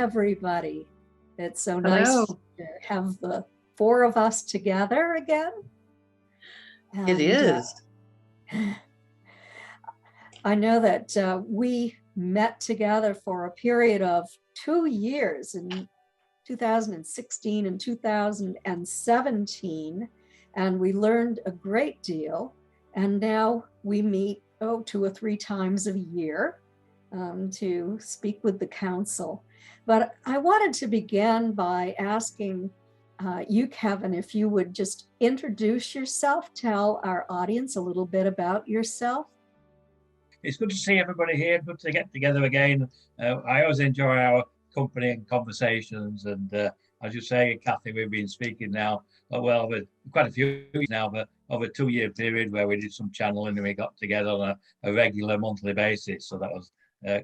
everybody. It's so Hello. nice to have the four of us together again. It is. I know that we met together for a period of 2 years in 2016 and 2017, and we learned a great deal. And now we meet 2 or 3 times a year to speak with the council. But I wanted to begin by asking you, Kevin, if you would just introduce yourself, tell our audience a little bit about yourself. It's good to see everybody here. Good to get together again. I always enjoy our company and conversations. And as you say, Kathy, we've been speaking now, over quite a few years now, but over a 2-year period where we did some channeling and we got together on a regular monthly basis. So that was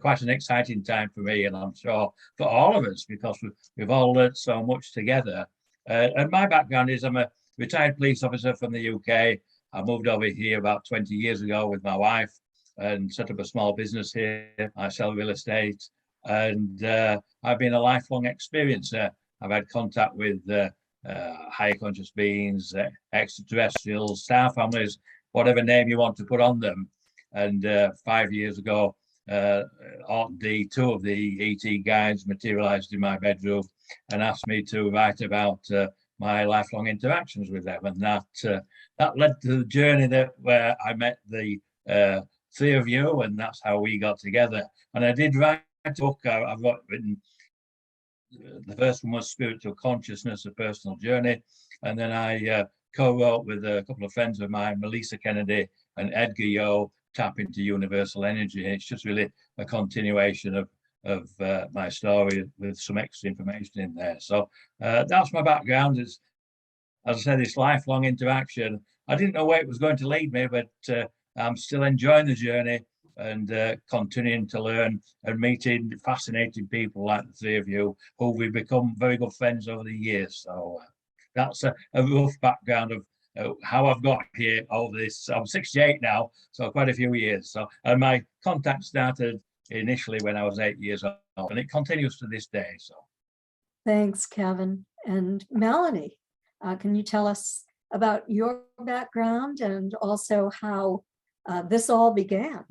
quite an exciting time for me, and I'm sure for all of us, because we've all learned so much together. And my background is I'm a retired police officer from the UK. I moved over here about 20 years ago with my wife and set up a small business here. I sell real estate, and I've been a lifelong experiencer. I've had contact with higher conscious beings, extraterrestrials, star families, whatever name you want to put on them. And 5 years ago, two of the ET guides materialized in my bedroom and asked me to write about my lifelong interactions with them. And that led to the journey where I met the 3 of you, and that's how we got together. And I did write a book. I've written, the first one was Spiritual Consciousness, A Personal Journey. And then I co-wrote with a couple of friends of mine, Melissa Kennedy and Edgar Yo, Tap into Universal Energy. It's just really a continuation of my story with some extra information in there. So that's my background. Is, as I said, this lifelong interaction. I didn't know where it was going to lead me, but I'm still enjoying the journey and continuing to learn and meeting fascinating people like the 3 of you, who we've become very good friends over the years. So that's a rough background of how I've got here over this. I'm 68 now, so quite a few years. So, and my contact started initially when I was 8 years old, and it continues to this day. So, thanks, Kevin. And Melanie, can you tell us about your background and also how this all began?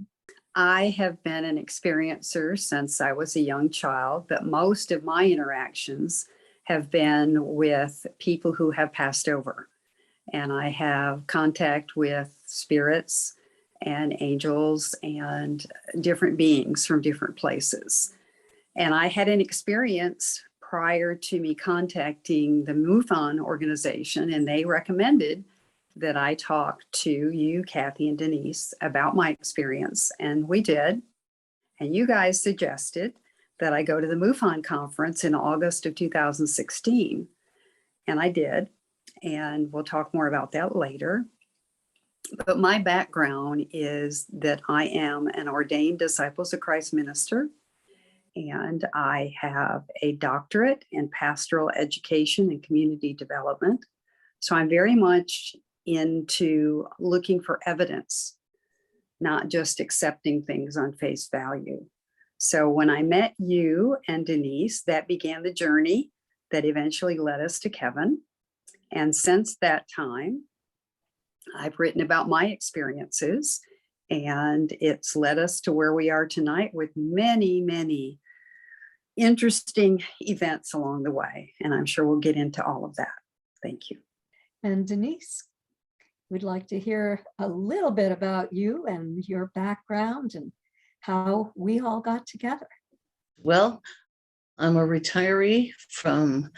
I have been an experiencer since I was a young child, but most of my interactions have been with people who have passed over. And I have contact with spirits and angels and different beings from different places. And I had an experience prior to me contacting the MUFON organization, and they recommended that I talk to you, Kathy and Denise, about my experience. And we did. And you guys suggested that I go to the MUFON conference in August of 2016. And I did. And we'll talk more about that later. But my background is that I am an ordained Disciples of Christ minister, and I have a doctorate in pastoral education and community development. So I'm very much into looking for evidence, not just accepting things on face value. So when I met you and Denise, that began the journey that eventually led us to Kevin. And since that time, I've written about my experiences, and it's led us to where we are tonight with many, many interesting events along the way. And I'm sure we'll get into all of that. Thank you. And Denise, we'd like to hear a little bit about you and your background and how we all got together. Well, I'm a retiree from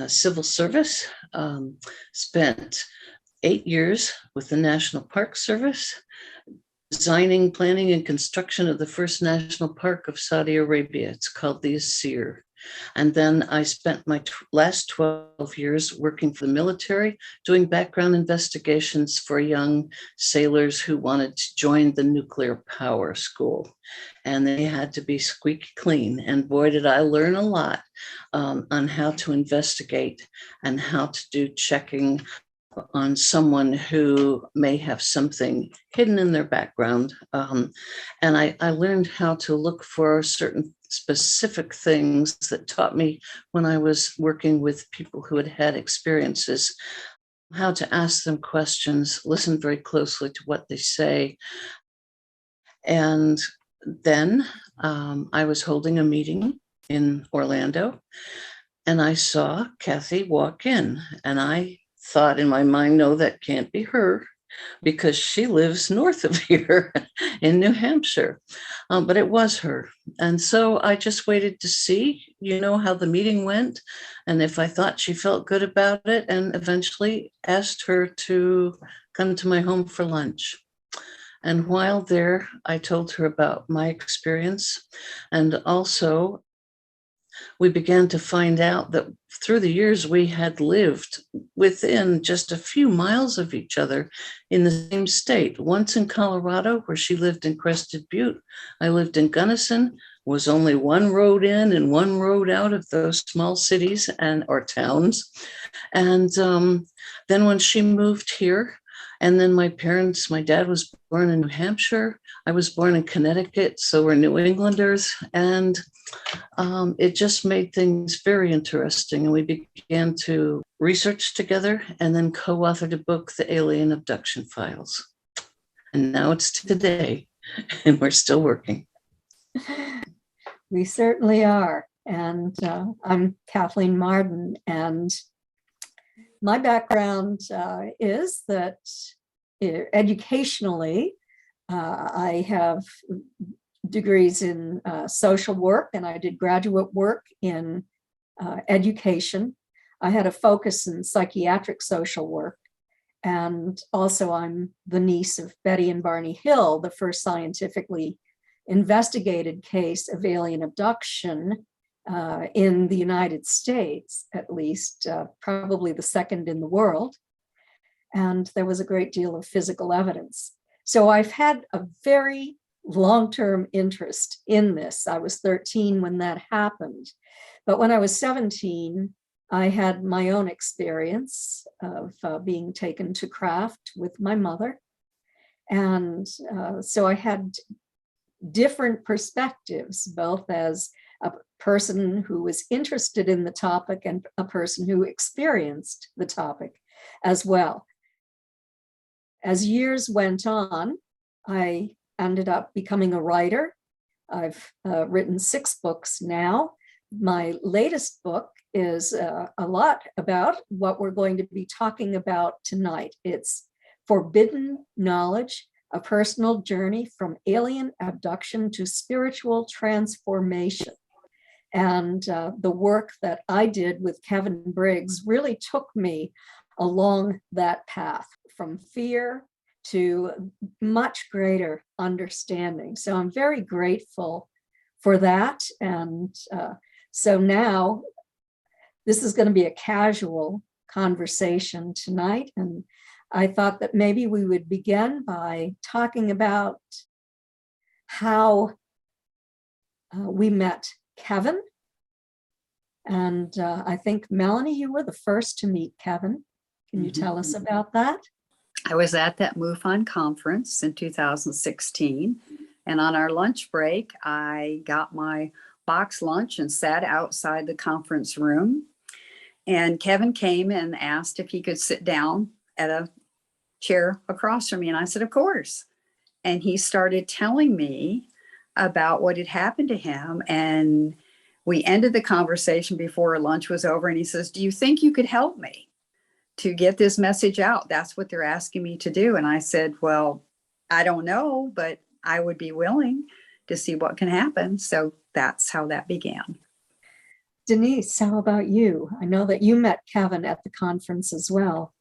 civil service, spent 8 years with the National Park Service, designing, planning, and construction of the first national park of Saudi Arabia. It's called the Asir. And then I spent my last 12 years working for the military, doing background investigations for young sailors who wanted to join the nuclear power school. And they had to be squeaky clean. And boy, did I learn a lot on how to investigate and how to do checking on someone who may have something hidden in their background. And I learned how to look for certain specific things that taught me when I was working with people who had had experiences, how to ask them questions, listen very closely to what they say. And then I was holding a meeting in Orlando, and I saw Kathy walk in, and I thought in my mind, no, that can't be her, because she lives north of here in New Hampshire. But it was her. And so I just waited to see, how the meeting went, and if I thought she felt good about it, and eventually asked her to come to my home for lunch. And while there, I told her about my experience. And also, we began to find out that through the years we had lived within just a few miles of each other in the same state. Once in Colorado, where she lived in Crested Butte. I lived in Gunnison, was only one road in and one road out of those small cities or towns. And then when she moved here, and then my dad was born in New Hampshire. I was born in Connecticut, so we're New Englanders. And it just made things very interesting. And we began to research together and then co-authored a book, The Alien Abduction Files. And now it's today, and we're still working. We certainly are. And I'm Kathleen Marden, and my background is that educationally, I have degrees in social work, and I did graduate work in education. I had a focus in psychiatric social work. And also I'm the niece of Betty and Barney Hill, the first scientifically investigated case of alien abduction in the United States, at least, probably the second in the world. And there was a great deal of physical evidence. So I've had a very long-term interest in this. I was 13 when that happened. But when I was 17, I had my own experience of being taken to craft with my mother. And so I had different perspectives, both as a person who was interested in the topic and a person who experienced the topic as well. As years went on, I ended up becoming a writer. I've written 6 books now. My latest book is a lot about what we're going to be talking about tonight. It's Forbidden Knowledge, a personal journey from alien abduction to spiritual transformation. And the work that I did with Kevin Briggs really took me along that path from fear to much greater understanding. So I'm very grateful for that. And so now this is going to be a casual conversation tonight. And I thought that maybe we would begin by talking about how we met Kevin. And I think, Melanie, you were the first to meet Kevin. Can you tell us about that? I was at that MUFON conference in 2016. And on our lunch break, I got my box lunch and sat outside the conference room. And Kevin came and asked if he could sit down at a chair across from me. And I said, of course. And he started telling me about what had happened to him. And we ended the conversation before lunch was over. And he says, do you think you could help me to get this message out? That's what they're asking me to do. And I said, well, I don't know, but I would be willing to see what can happen. So that's how that began. Denise, how about you? I know that you met Kevin at the conference as well.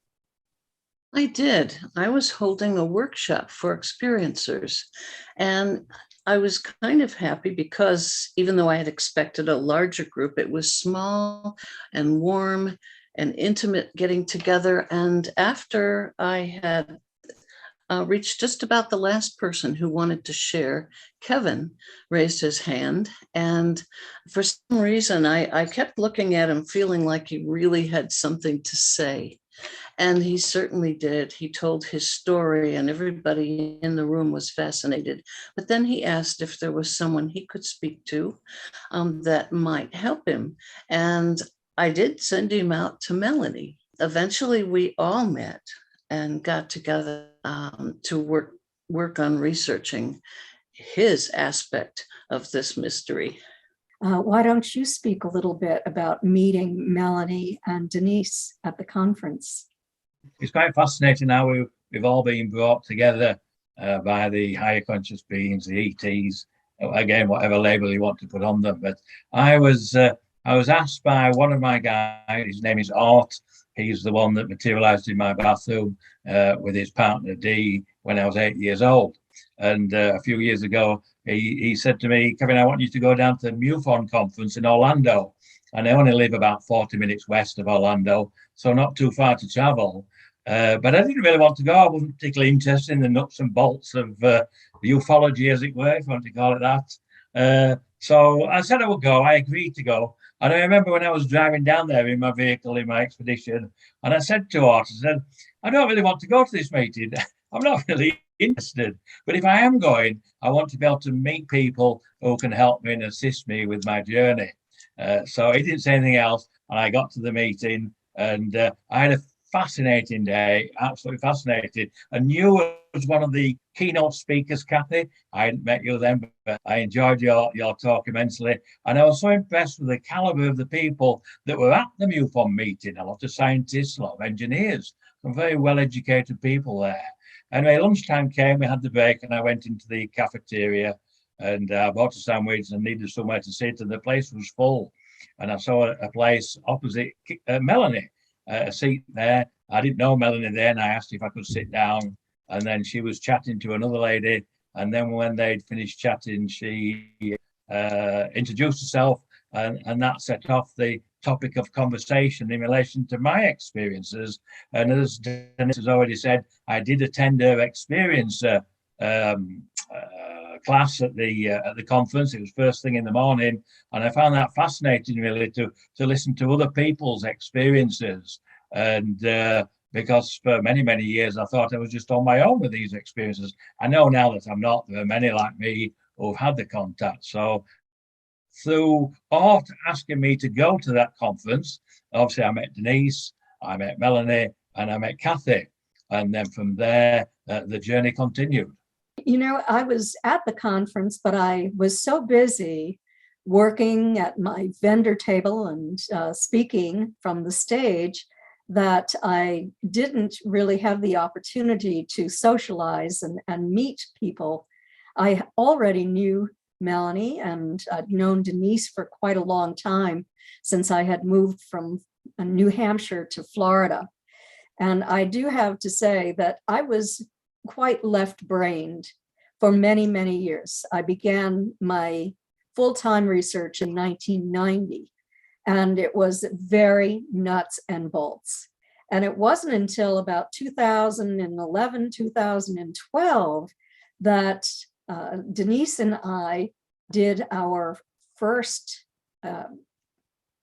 I did. I was holding a workshop for experiencers, and I was kind of happy because even though I had expected a larger group, it was small and warm and intimate getting together. And after I had reached just about the last person who wanted to share, Kevin raised his hand. And for some reason, I kept looking at him, feeling like he really had something to say. And he certainly did. He told his story, and everybody in the room was fascinated. But then he asked if there was someone he could speak to that might help him. And I did send him out to Melanie. Eventually, we all met and got together to work on researching his aspect of this mystery. Why don't you speak a little bit about meeting Melanie and Denise at the conference? It's quite fascinating how we've all been brought together by the higher conscious beings, the ETs, again, whatever label you want to put on them. But I was asked by one of my guys, his name is Art. He's the one that materialized in my bathroom with his partner Dee when I was 8 years old. And a few years ago, he said to me, Kevin, I want you to go down to the MUFON conference in Orlando. And I only live about 40 minutes west of Orlando, so not too far to travel. But I didn't really want to go. I wasn't particularly interested in the nuts and bolts of the ufology, as it were, if you want to call it that. So I said I would go. I agreed to go. And I remember when I was driving down there in my vehicle, in my expedition, and I said to Art, I said, I don't really want to go to this meeting. I'm not really interested. But if I am going, I want to be able to meet people who can help me and assist me with my journey. So he didn't say anything else. And I got to the meeting, and I had a fascinating day, absolutely fascinated. And you was one of the keynote speakers, Kathy. I hadn't met you then, but I enjoyed your talk immensely. And I was so impressed with the caliber of the people that were at the MUFON meeting. A lot of scientists, a lot of engineers, some very well-educated people there. Anyway, lunchtime came, we had the break, and I went into the cafeteria and bought a sandwich and needed somewhere to sit, and the place was full. And I saw a place opposite Melanie, a seat there. I didn't know Melanie then. I asked if I could sit down, and then she was chatting to another lady. And then when they'd finished chatting, she introduced herself, and that set off the topic of conversation in relation to my experiences. And as Denise has already said, I did attend her experience class at the conference. It was first thing in the morning, and I found that fascinating, really, to listen to other people's experiences. And because for many years I thought I was just on my own with these experiences. I know now that I'm not. There are many like me who've had the contact. So through Art asking me to go to that conference, obviously I met Denise, I met Melanie, and I met Kathy. And then from there, the journey continued. You know, I was at the conference, but I was so busy working at my vendor table and speaking from the stage that I didn't really have the opportunity to socialize and meet people. I already knew Melanie, and I'd known Denise for quite a long time, since I had moved from New Hampshire to Florida. And I do have to say that I was quite left-brained for many years. I began my full-time research in 1990, and it was very nuts and bolts. And it wasn't until about 2011, 2012 that Denise and I did our first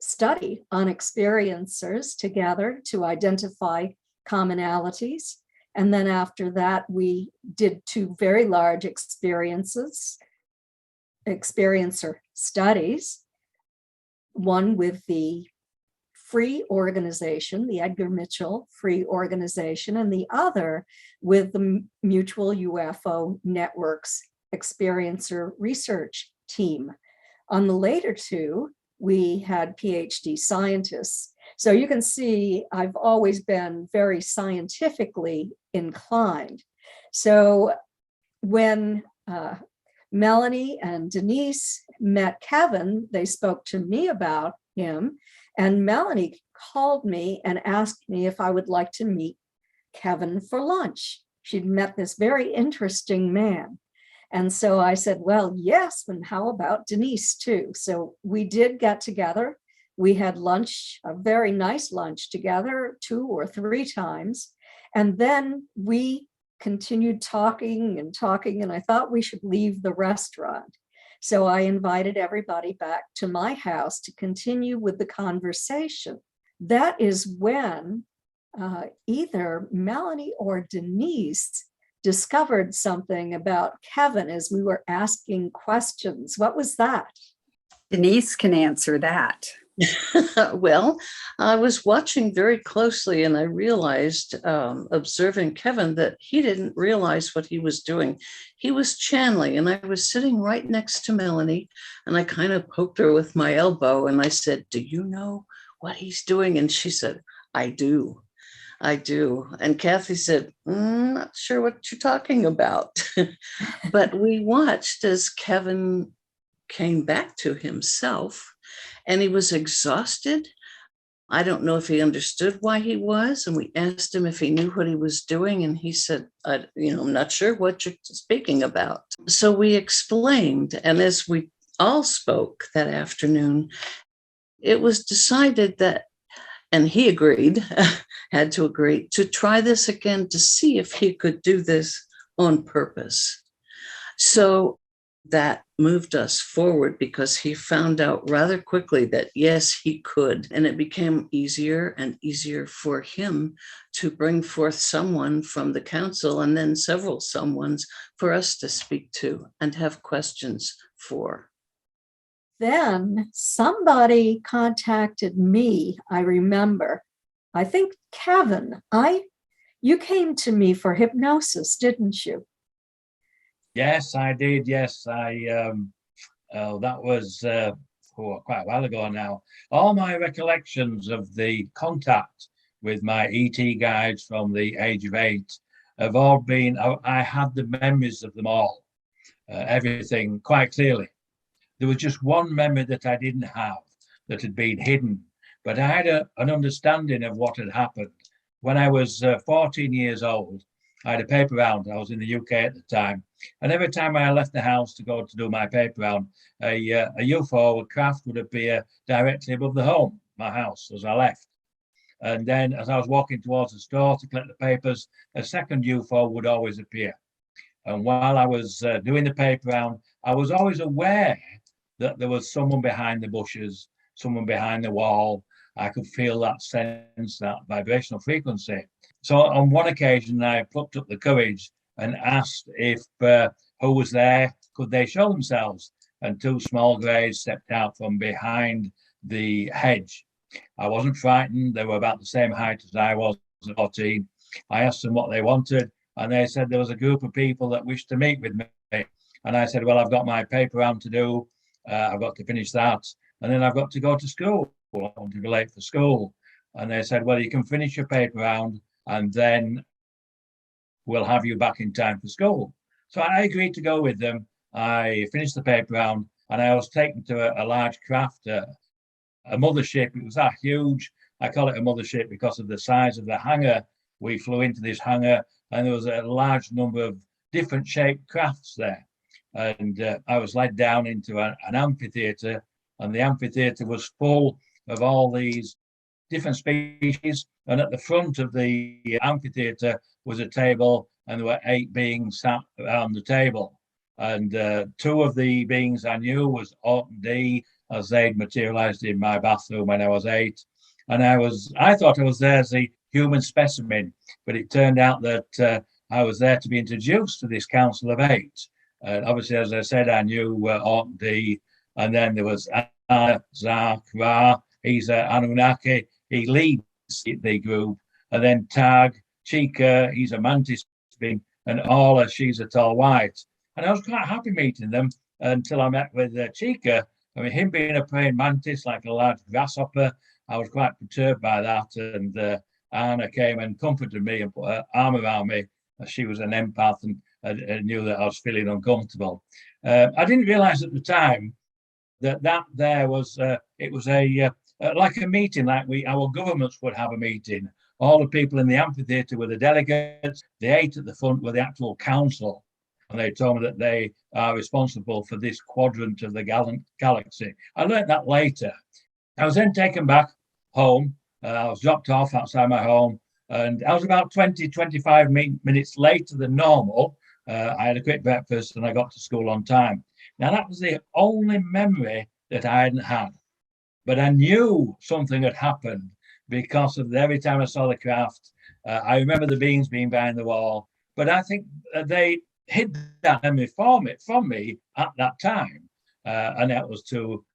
study on experiencers together to identify commonalities. And then after that, we did two very large experiencer studies, one with the Free Organization, the Edgar Mitchell Free Organization, and the other with the Mutual UFO Network's Experiencer Research Team. On the later two, we had PhD scientists. So you can see I've always been very scientifically inclined. So when Melanie and Denise met Kevin, they spoke to me about him, and Melanie called me and asked me if I would like to meet Kevin for lunch. She'd met this very interesting man. And so I said, well, yes, and how about Denise too? So we did get together. We had lunch, a very nice lunch together 2 or 3 times. And then we continued talking, and I thought we should leave the restaurant. So I invited everybody back to my house to continue with the conversation. That is when either Melanie or Denise discovered something about Kevin as we were asking questions. What was that? Denise can answer that. Well, I was watching very closely and I realized, observing Kevin, that he didn't realize what he was doing. He was channeling, and I was sitting right next to Melanie, and I kind of poked her with my elbow and I said, "Do you know what he's doing?" And she said, "I do. I do." And Kathy said, "Not sure what you're talking about." But we watched as Kevin came back to himself, and he was exhausted. I don't know if he understood why he was. And we asked him if he knew what he was doing. And he said, I'm not sure what you're speaking about. So we explained. And as we all spoke that afternoon, it was decided that, and he agreed, had to agree, to try this again to see if he could do this on purpose. So that moved us forward because he found out rather quickly that, yes, he could. And it became easier and easier for him to bring forth someone from the council, and then several someones for us to speak to and have questions for. Then somebody contacted me, I remember. I think Kevin, you came to me for hypnosis, didn't you? Yes, I did. Yes, that was quite a while ago now. All my recollections of the contact with my ET guides from the age of 8 have all been, I had the memories of them all, everything quite clearly. There was just one memory that I didn't have, that had been hidden, but I had an understanding of what had happened. When I was 14 years old, I had a paper round. I was in the UK at the time. And every time I left the house to go to do my paper round, a UFO, a craft would appear directly above the home, my house, as I left. And then as I was walking towards the store to collect the papers, a second UFO would always appear. And while I was doing the paper round, I was always aware that there was someone behind the bushes, someone behind the wall. I could feel that sense, that vibrational frequency. So on one occasion, I plucked up the courage and asked if who was there, could they show themselves? And 2 small greys stepped out from behind the hedge. I wasn't frightened. They were about the same height as I was at 14. I asked them what they wanted, and they said there was a group of people that wished to meet with me. And I said, well, I've got my paper round to do. I've got to finish that. And then I've got to go to school. I want to be late for school. And they said, well, you can finish your paper round and then we'll have you back in time for school. So I agreed to go with them. I finished the paper round and I was taken to a large craft, a mothership. It was that huge. I call it a mothership because of the size of the hangar. We flew into this hangar and there was a large number of different shaped crafts there. And I was led down into an amphitheater, and the amphitheater was full of all these different species. And at the front of the amphitheater was a table, and there were 8 beings sat around the table. And 2 of the beings I knew was Orton D, as they'd materialized in my bathroom when I was 8. And I thought I was there as a human specimen, but it turned out that I was there to be introduced to this Council of 8. Obviously, as I said, I knew Orton D, and then there was Zark Ra. He's Anunnaki. He leads the group. And then Tag, Chica, he's a mantis being, and Orla, she's a tall white. And I was quite happy meeting them until I met with Chica. I mean, him being a praying mantis, like a large grasshopper, I was quite perturbed by that. And Anna came and comforted me and put her arm around me. She was an empath and knew that I was feeling uncomfortable. I didn't realize at the time that there was, it was like a meeting, like our governments would have a meeting. All the people in the amphitheater were the delegates. The 8 at the front were the actual council. And they told me that they are responsible for this quadrant of the galaxy. I learned that later. I was then taken back home. I was dropped off outside my home. And I was about 25 minutes later than normal. I had a quick breakfast and I got to school on time. Now, that was the only memory that I hadn't had. But I knew something had happened because of every time I saw the craft. I remember the beings being behind the wall, but I think they hid that memory from me at that time, and that was to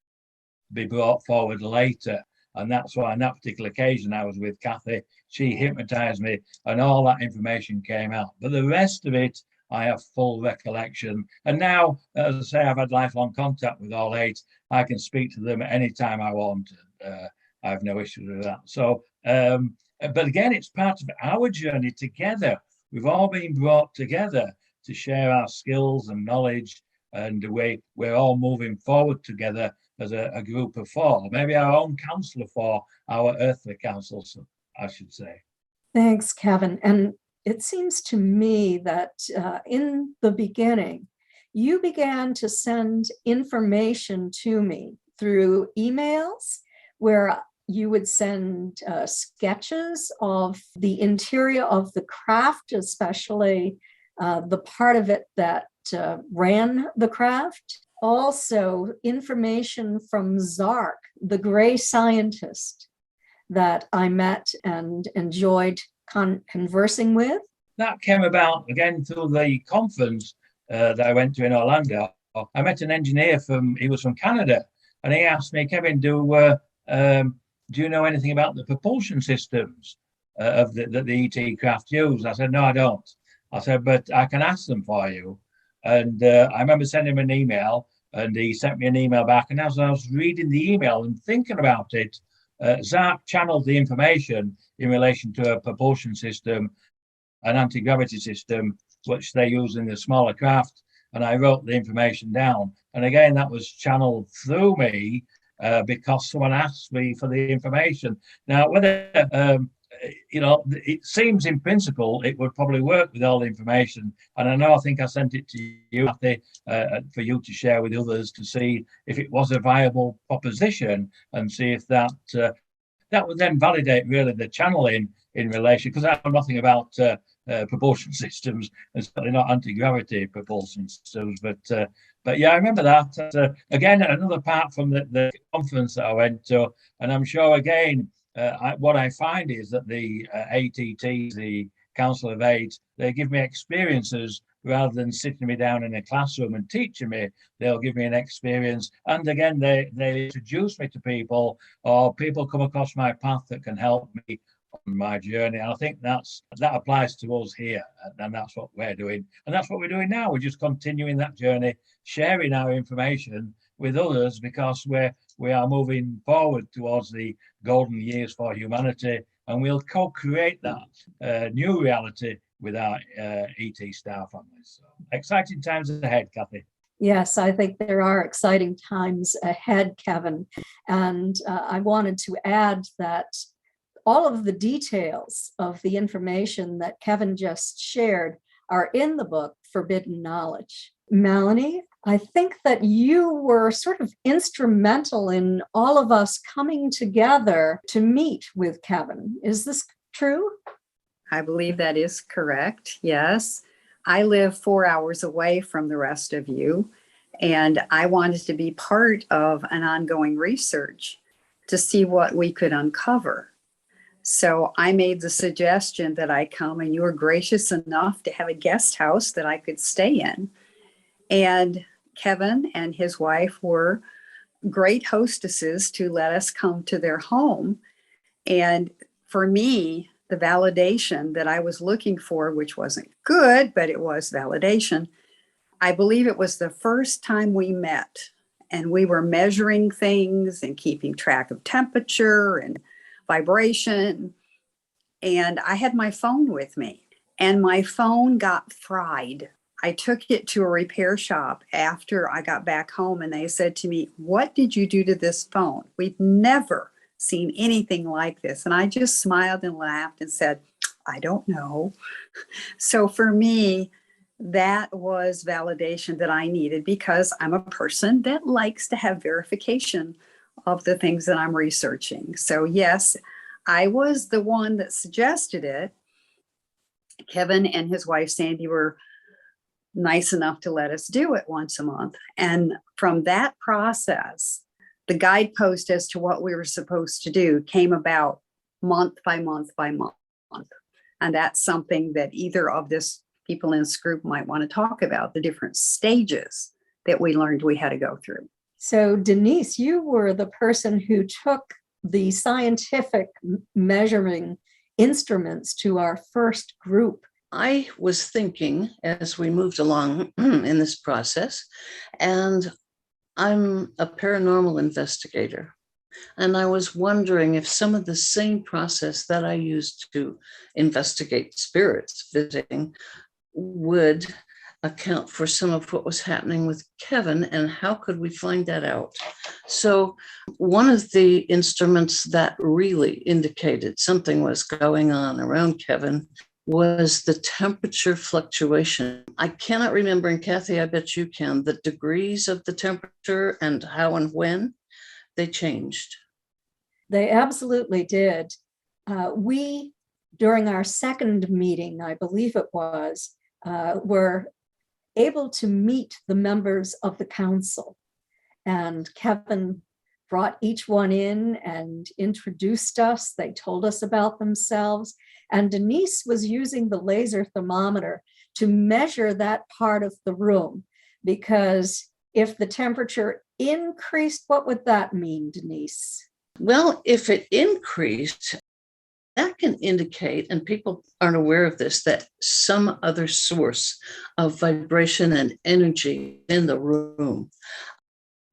be brought forward later. And that's why on that particular occasion I was with Kathy. She hypnotized me and all that information came out. But the rest of it, I have full recollection. And now, as I say, I've had lifelong contact with all 8. I can speak to them at any time I want. I have no issues with that. So, but again, it's part of our journey together. We've all been brought together to share our skills and knowledge, and we're all moving forward together as a group of 4, maybe our own council of 4, our earthly councils, I should say. Thanks, Kevin. And it seems to me that in the beginning, you began to send information to me through emails where you would send sketches of the interior of the craft, especially the part of it that ran the craft. Also, information from Zark, the gray scientist that I met and enjoyed conversing with. That came about again through the conference that I went to in Orlando. I met an engineer he was from Canada, and he asked me, Kevin, do you know anything about the propulsion systems that the ET craft use? I said, no, I don't. I said, but I can ask them for you. And I remember sending him an email, and he sent me an email back. And as I was reading the email and thinking about it, Zark channeled the information in relation to a propulsion system, an anti-gravity system, which they use in the smaller craft. And I wrote the information down. And again, that was channeled through me because someone asked me for the information. Now, whether it seems in principle it would probably work with all the information, and I think I sent it to you, Kathy, for you to share with others to see if it was a viable proposition, and see if that would then validate really the channeling in relation, because I know nothing about propulsion systems, and certainly not anti-gravity propulsion systems, but yeah, I remember that. Again, another part from the conference that I went to, and I'm sure again, what I find is that the ATTs, the Council of 8, they give me experiences rather than sitting me down in a classroom and teaching me. They'll give me an experience. And again, they introduce me to people, or people come across my path that can help me on my journey. And I think that applies to us here. And that's what we're doing. And that's what we're doing now. We're just continuing that journey, sharing our information with others, because we are moving forward towards the golden years for humanity, and we'll co-create that new reality with our ET star families. So, exciting times ahead, Kathy. Yes, I think there are exciting times ahead, Kevin. And I wanted to add that all of the details of the information that Kevin just shared are in the book, Forbidden Knowledge. Melanie, I think that you were sort of instrumental in all of us coming together to meet with Kevin. Is this true? I believe that is correct. Yes. I live 4 hours away from the rest of you, and I wanted to be part of an ongoing research to see what we could uncover. So I made the suggestion that I come, and you were gracious enough to have a guest house that I could stay in. And Kevin and his wife were great hostesses to let us come to their home. And for me, the validation that I was looking for, which wasn't good, but it was validation, I believe it was the first time we met, and we were measuring things and keeping track of temperature and vibration. And I had my phone with me, and my phone got fried. I took it to a repair shop after I got back home, and they said to me, "What did you do to this phone? We've never seen anything like this." And I just smiled and laughed and said, "I don't know." So for me, that was validation that I needed, because I'm a person that likes to have verification of the things that I'm researching. So yes, I was the one that suggested it. Kevin and his wife, Sandy, were nice enough to let us do it once a month. And from that process, the guidepost as to what we were supposed to do came about month by month by month. And that's something that either of this people in this group might want to talk about, the different stages that we learned we had to go through. So Denise, you were the person who took the scientific measuring instruments to our first group. I was thinking as we moved along in this process, and I'm a paranormal investigator, and I was wondering if some of the same process that I used to investigate spirits visiting would account for some of what was happening with Kevin, and how could we find that out? So one of the instruments that really indicated something was going on around Kevin was the temperature fluctuation. I cannot remember, and Kathy, I bet you can, the degrees of the temperature and how and when they changed. They absolutely did. We, during our second meeting, I believe it was, were able to meet the members of the council. And Kevin brought each one in and introduced us. They told us about themselves. And Denise was using the laser thermometer to measure that part of the room, because if the temperature increased, what would that mean, Denise? Well, if it increased, that can indicate, and people aren't aware of this, that some other source of vibration and energy in the room.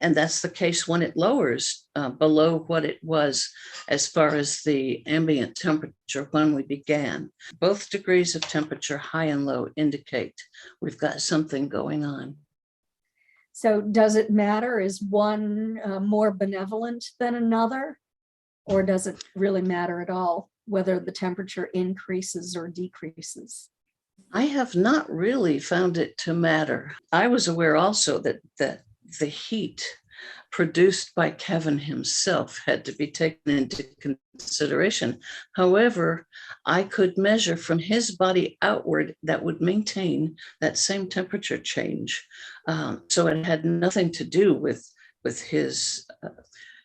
And that's the case when it lowers below what it was as far as the ambient temperature when we began. Both degrees of temperature, high and low, indicate we've got something going on. So does it matter? Is one more benevolent than another? Or does it really matter at all whether the temperature increases or decreases? I have not really found it to matter. I was aware also that the heat produced by Kevin himself had to be taken into consideration. However, I could measure from his body outward that would maintain that same temperature change. So it had nothing to do with his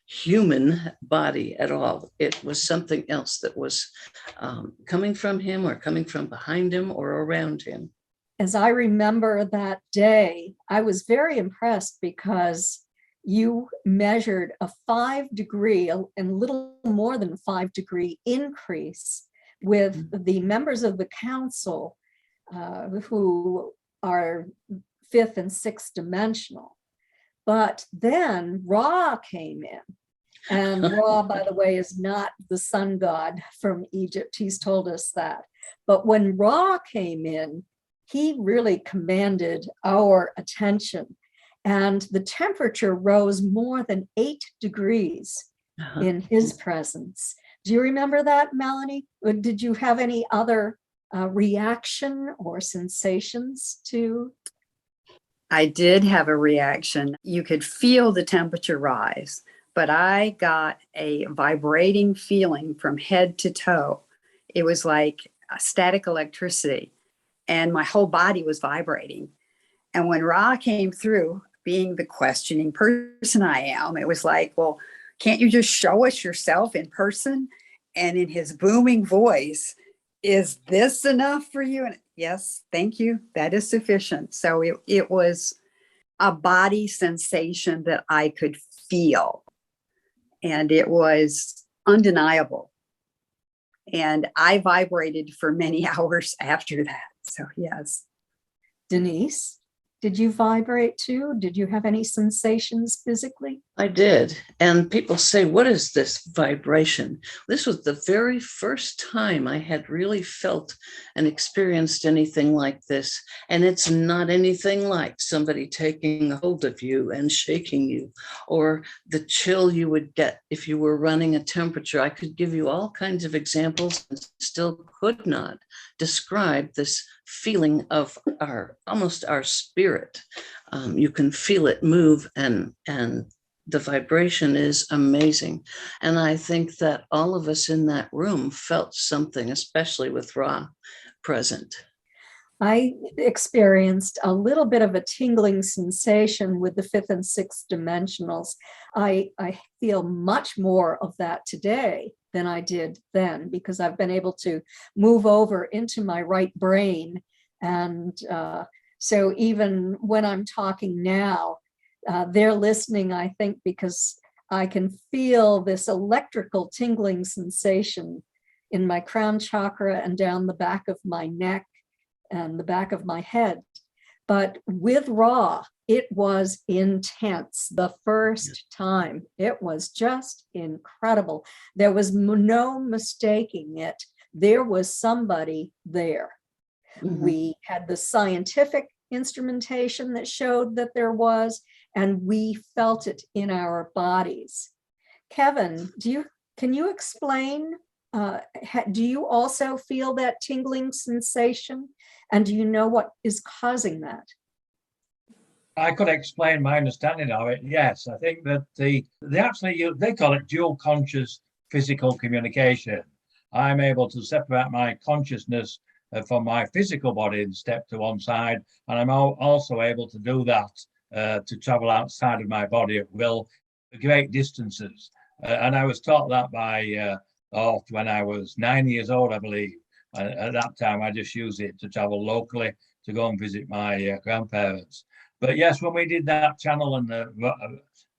human body at all. It was something else that was coming from him or coming from behind him or around him. As I remember that day, I was very impressed because you measured a 5-degree and little more than 5-degree increase with the members of the council who are 5th and 6th dimensional. But then Ra came in. And Ra, by the way, is not the sun god from Egypt. He's told us that. But when Ra came in, he really commanded our attention. And the temperature rose more than 8 degrees in his presence. Do you remember that, Melanie? Or did you have any other reaction or sensations to? I did have a reaction. You could feel the temperature rise, but I got a vibrating feeling from head to toe. It was like a static electricity, and my whole body was vibrating. And when Ra came through, being the questioning person I am, it was like, well, can't you just show us yourself in person? And in his booming voice, is this enough for you? And yes, thank you. That is sufficient. So it was a body sensation that I could feel. And it was undeniable. And I vibrated for many hours after that. So yes. Denise, did you vibrate too? Did you have any sensations physically? I did. And people say, what is this vibration? This was the very first time I had really felt and experienced anything like this. And it's not anything like somebody taking hold of you and shaking you, or the chill you would get if you were running a temperature. I could give you all kinds of examples and still could not describe this feeling of almost our spirit. You can feel it move, and the vibration is amazing. And I think that all of us in that room felt something, especially with Ra present. I experienced a little bit of a tingling sensation with the 5th and 6th dimensionals. I feel much more of that today than I did then, because I've been able to move over into my right brain. And so even when I'm talking now, they're listening, I think, because I can feel this electrical tingling sensation in my crown chakra and down the back of my neck and the back of my head. But with Ra, it was intense the first time. It was just incredible. There was no mistaking it. There was somebody there. Mm-hmm. We had the scientific instrumentation that showed that there was, and we felt it in our bodies. Kevin, can you explain? Do you also feel that tingling sensation? And do you know what is causing that? I could explain my understanding of it. Yes, I think that they call it dual conscious physical communication. I'm able to separate my consciousness from my physical body and step to one side, and I'm also able to do that to travel outside of my body at will, great distances. And I was taught that by when I was 9 years old, I believe. At that time, I just used it to travel locally to go and visit my grandparents. But yes, when we did that channel and the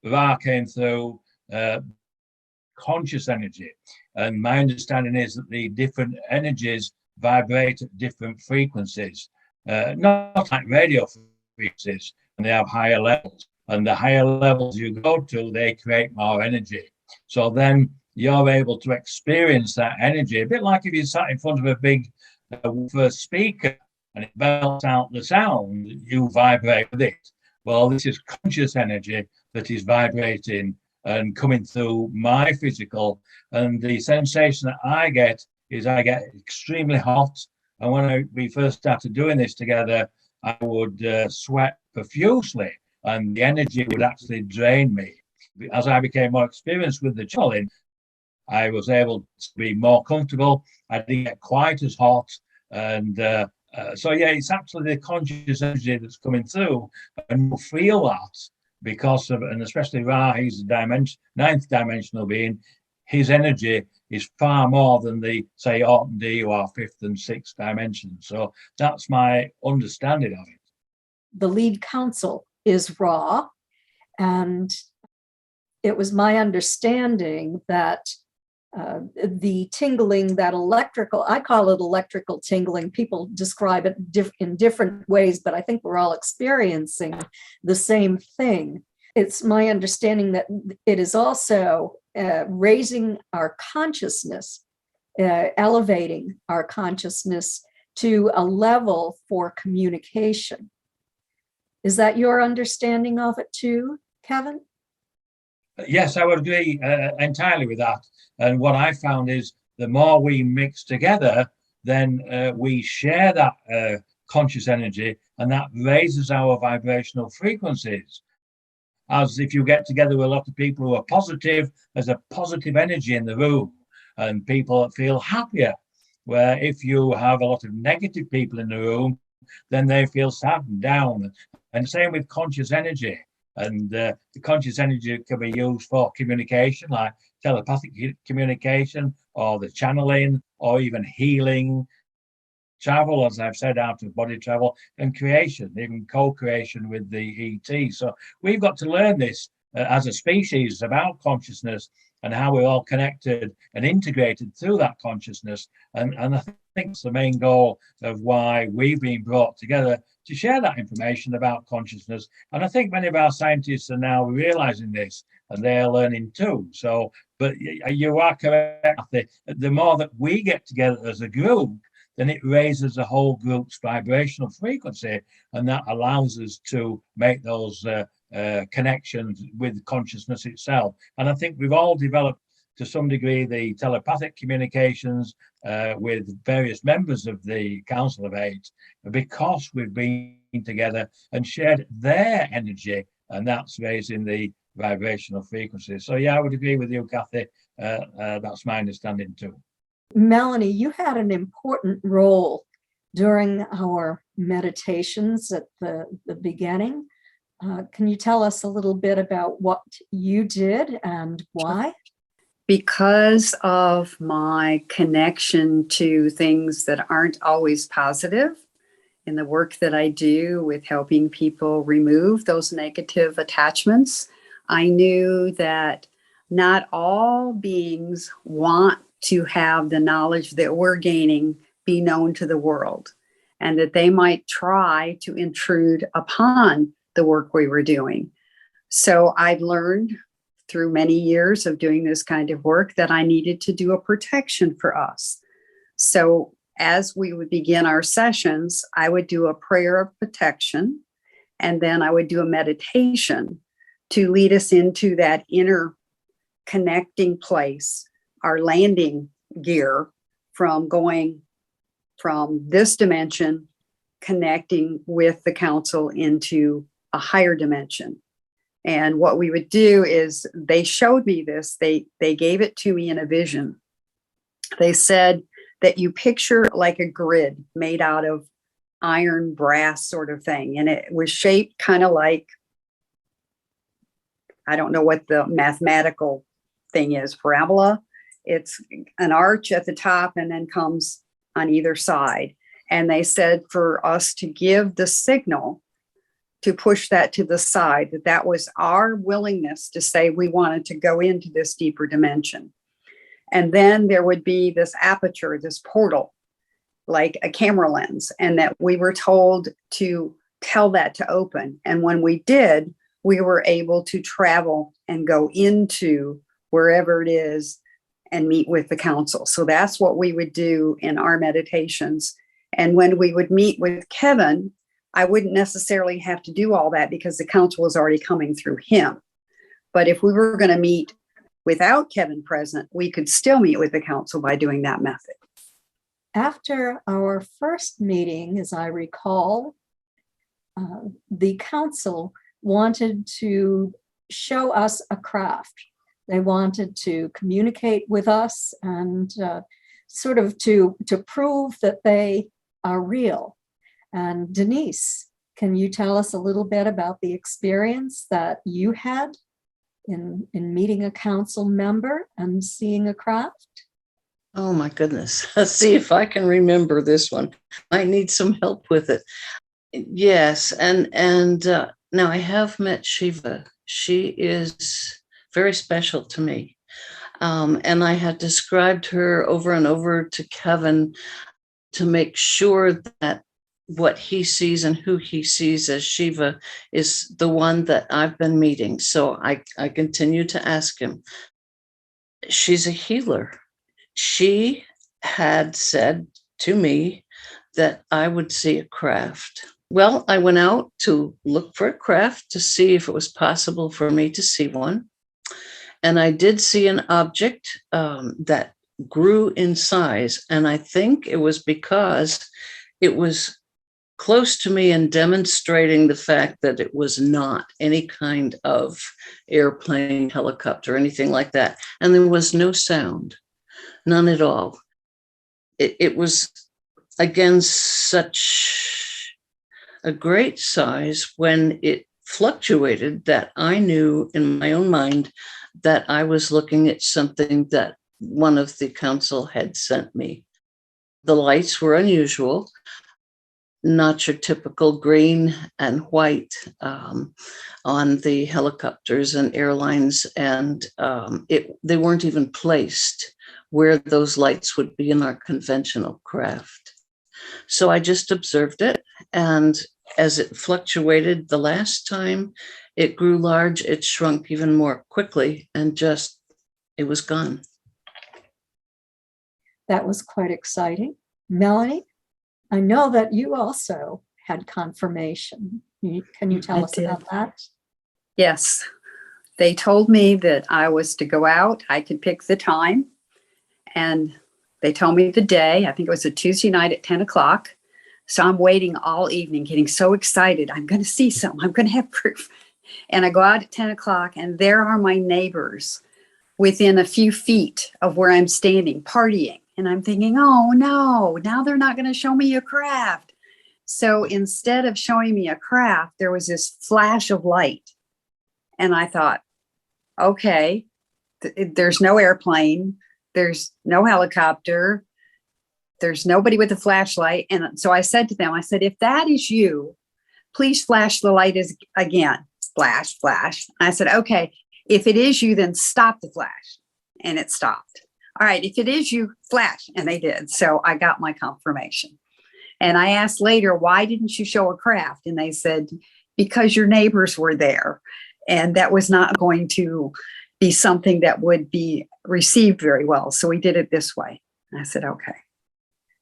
Ra came through, conscious energy, and my understanding is that the different energies vibrate at different frequencies, not like radio frequencies, and they have higher levels. And the higher levels you go to, they create more energy. So then you're able to experience that energy, a bit like if you sat in front of a big speaker and it belts out the sound, you vibrate with it. Well, this is conscious energy that is vibrating and coming through my physical. And the sensation that I get is I get extremely hot. And when we first started doing this together, I would sweat profusely and the energy would actually drain me. As I became more experienced with the channeling, I was able to be more comfortable. I didn't get quite as hot. And so, yeah, it's actually the conscious energy that's coming through. And you'll feel that because of, and especially Ra, he's a ninth dimensional being. His energy is far more than the, say, Orton D, who are fifth and sixth dimensions. So that's my understanding of it. The lead counsel is Ra. And it was my understanding that the tingling, that electrical, I call it electrical tingling. People describe it in different ways, but I think we're all experiencing the same thing. It's my understanding that it is also raising our consciousness, elevating our consciousness to a level for communication. Is that your understanding of it too, Kevin? Yes, I would agree entirely with that. And what I found is the more we mix together, then we share that conscious energy, and that raises our vibrational frequencies. As if you get together with a lot of people who are positive, there's a positive energy in the room, and people feel happier. Where if you have a lot of negative people in the room, then they feel sad and down. And same with conscious energy. And the conscious energy can be used for communication, like telepathic communication, or the channeling, or even healing, travel, as I've said, out of body travel, and creation, even co-creation with the ET. So we've got to learn this as a species about consciousness and how we're all connected and integrated through that consciousness. And I think it's the main goal of why we've been brought together to share that information about consciousness. And I think many of our scientists are now realizing this, and they're learning too. So, but you are correct. The more that we get together as a group, then it raises the whole group's vibrational frequency, and that allows us to make those connections with consciousness itself. And I think we've all developed to some degree the telepathic communications with various members of the Council of Eight, because we've been together and shared their energy, and that's raising the vibrational frequency. So yeah, I would agree with you, Kathy. That's my understanding too. Melanie, you had an important role during our meditations at the beginning. Can you tell us a little bit about what you did and why? because of my connection to things that aren't always positive in the work that I do with helping people remove those negative attachments, I knew that not all beings want to have the knowledge that we're gaining be known to the world, and that they might try to intrude upon the work we were doing. So I've learned through many years of doing this kind of work that I needed to do a protection for us. So as we would begin our sessions, I would do a prayer of protection, and then I would do a meditation to lead us into that inner connecting place, our landing gear from going from this dimension, connecting with the council into a higher dimension. And what we would do is, they showed me this, they gave it to me in a vision. They said that you picture like a grid made out of iron, brass sort of thing. And it was shaped kind of like, I don't know what the mathematical thing is, parabola. It's an arch at the top and then comes on either side. And they said for us to give the signal to push that to the side, that was our willingness to say we wanted to go into this deeper dimension. And then there would be this aperture, this portal, like a camera lens, and that we were told to tell that to open. And when we did, we were able to travel and go into wherever it is and meet with the council. So that's what we would do in our meditations. And when we would meet with Kevin, I wouldn't necessarily have to do all that because the council was already coming through him. But if we were going to meet without Kevin present, we could still meet with the council by doing that method. After our first meeting, as I recall, the council wanted to show us a craft. They wanted to communicate with us and sort of to prove that they are real. And Denise, can you tell us a little bit about the experience that you had in meeting a council member and seeing a craft? Oh my goodness. Let's see if I can remember this one. I need some help with it. Yes, and now I have met Shiva. She is very special to me. And I had described her over and over to Kevin to make sure that what he sees and who he sees as Shiva is the one that I've been meeting. So I continue to ask him. She's a healer. She had said to me that I would see a craft. Well, I went out to look for a craft to see if it was possible for me to see one. And I did see an object that grew in size. And I think it was because it was close to me and demonstrating the fact that it was not any kind of airplane, helicopter, anything like that. And there was no sound, none at all. It was, again, such a great size when it fluctuated that I knew in my own mind that I was looking at something that one of the council had sent me. The lights were unusual, not your typical green and white on the helicopters and airlines, and they weren't even placed where those lights would be in our conventional craft. So I just observed it, and as it fluctuated the last time, it grew large, it shrunk even more quickly, and just, it was gone. That was quite exciting. Melanie, I know that you also had confirmation. Can you tell us about that? Yes. They told me that I was to go out. I could pick the time. And they told me the day. I think it was a Tuesday night at 10 o'clock. So I'm waiting all evening, getting so excited. I'm going to see something. I'm going to have proof. And I go out at 10 o'clock, and there are my neighbors within a few feet of where I'm standing, partying. And I'm thinking, oh, no, now they're not going to show me a craft. So instead of showing me a craft, there was this flash of light. And I thought, okay, There's no airplane. There's no helicopter. There's nobody with a flashlight. And so I said to them, I said, if that is you, please flash the light again. Flash, flash. I said, okay, if it is you, then stop the flash. And it stopped. All right, if it is you, flash. And they did. So I got my confirmation. And I asked later, why didn't you show a craft? And they said, because your neighbors were there. And that was not going to be something that would be received very well. So we did it this way. And I said, okay.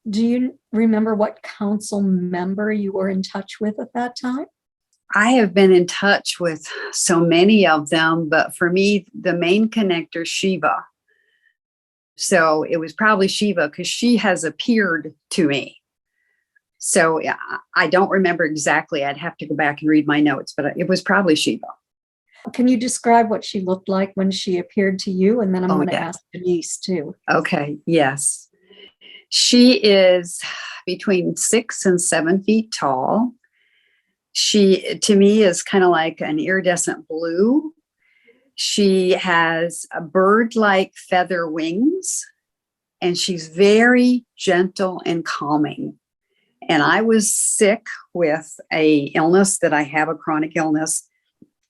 Do you remember what council member you were in touch with at that time? I have been in touch with so many of them, but for me, the main connector, Shiva. So it was probably Shiva because she has appeared to me. So yeah, I don't remember exactly. I'd have to go back and read my notes, but it was probably Shiva. Can you describe what she looked like when she appeared to you? And then I'm going to yeah. ask Denise too. Okay, yes. She is between 6 and 7 feet tall. She, to me, is kind of like an iridescent blue. She has a bird-like feather wings, and she's very gentle and calming. And I was sick with a illness that I have, a chronic illness,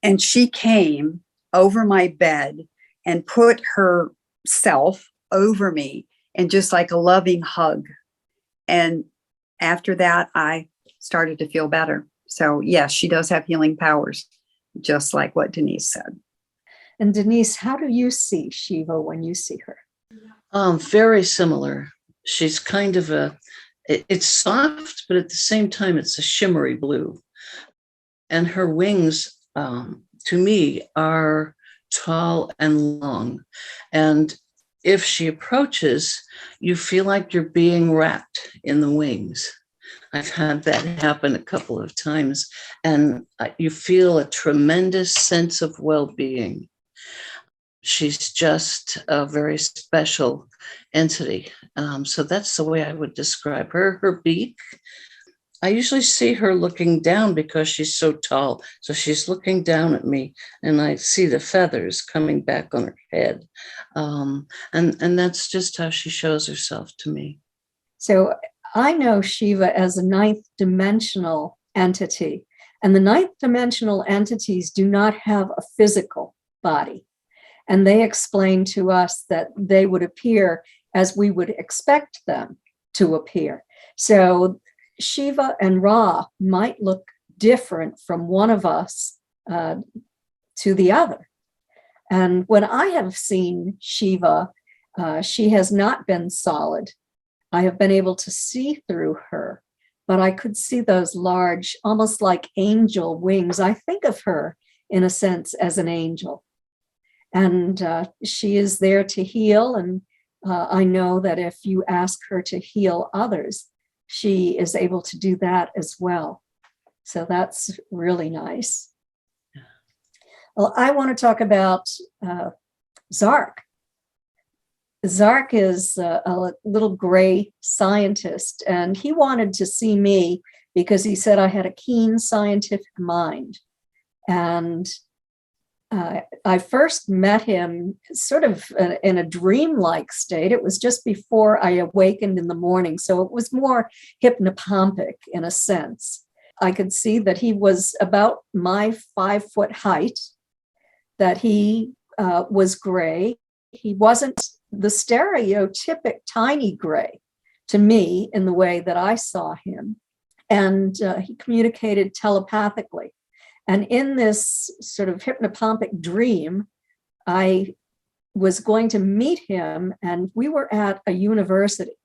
and she came over my bed and put herself over me and just like a loving hug. And after that, I started to feel better. So yes, she does have healing powers, just like what Denise said. And Denise, how do you see Shiva when you see her? Very similar. She's kind of it's soft, but at the same time, it's a shimmery blue. And her wings, to me, are tall and long. And if she approaches, you feel like you're being wrapped in the wings. I've had that happen a couple of times, and you feel a tremendous sense of well-being. She's just a very special entity. So that's the way I would describe her. Her beak, I usually see her looking down because she's so tall. So she's looking down at me, and I see the feathers coming back on her head. And that's just how she shows herself to me. So I know Shiva as a ninth dimensional entity, and the ninth dimensional entities do not have a physical body. And they explain to us that they would appear as we would expect them to appear. So Shiva and Ra might look different from one of us to the other. And when I have seen Shiva, she has not been solid. I have been able to see through her, but I could see those large, almost like angel wings. I think of her in a sense as an angel. And she is there to heal. And I know that if you ask her to heal others, she is able to do that as well. So that's really nice. Well, I want to talk about Zark. Zark is a little gray scientist, and he wanted to see me because he said I had a keen scientific mind. And I first met him sort of in a dreamlike state. It was just before I awakened in the morning. So it was more hypnopompic in a sense. I could see that he was about my 5-foot height, that he was gray. He wasn't the stereotypic tiny gray to me in the way that I saw him. And he communicated telepathically. And in this sort of hypnopompic dream, I was going to meet him, and we were at a university.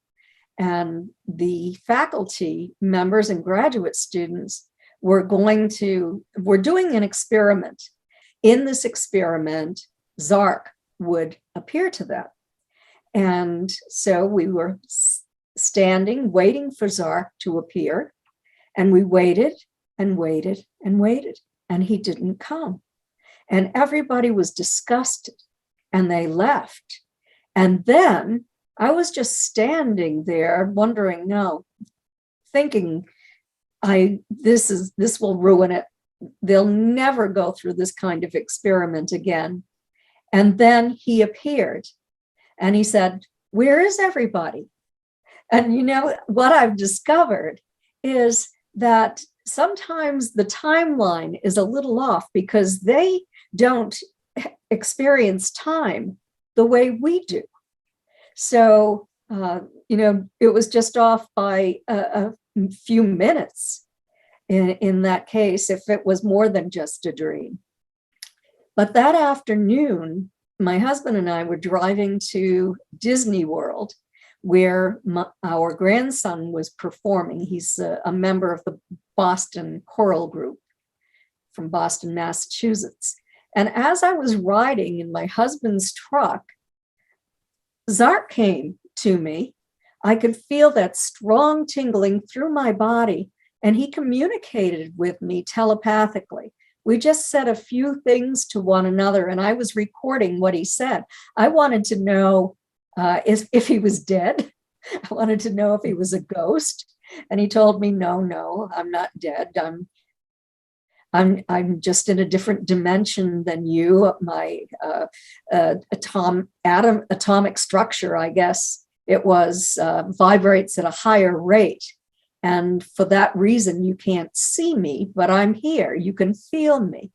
And the faculty members and graduate students were doing an experiment. In this experiment, Zark would appear to them. And so we were standing, waiting for Zark to appear. And we waited and waited and waited. And he didn't come. And everybody was disgusted, and they left. And then I was just standing there wondering, thinking, this will ruin it. They'll never go through this kind of experiment again. And then he appeared and he said, "Where is everybody?" And you know, what I've discovered is that sometimes the timeline is a little off because they don't experience time the way we do. So, you know, it was just off by a few minutes in that case, if it was more than just a dream. But that afternoon, my husband and I were driving to Disney World, where our grandson was performing. He's a member of the Boston Choral Group from Boston, Massachusetts. And as I was riding in my husband's truck, Zark came to me. I could feel that strong tingling through my body, and he communicated with me telepathically. We just said a few things to one another, and I was recording what he said. I wanted to know if he was dead. I wanted to know if he was a ghost. And he told me, no, I'm not dead. I'm just in a different dimension than you. My atomic structure, I guess it was, vibrates at a higher rate. And for that reason, you can't see me, but I'm here. You can feel me.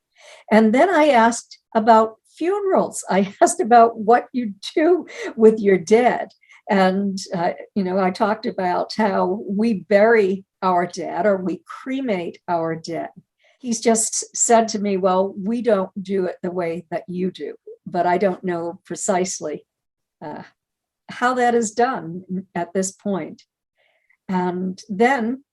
And then I asked about funerals. I asked about what you do with your dead. And, you know, I talked about how we bury our dead or we cremate our dead. He's just said to me, well, we don't do it the way that you do, but I don't know precisely how that is done at this point. And then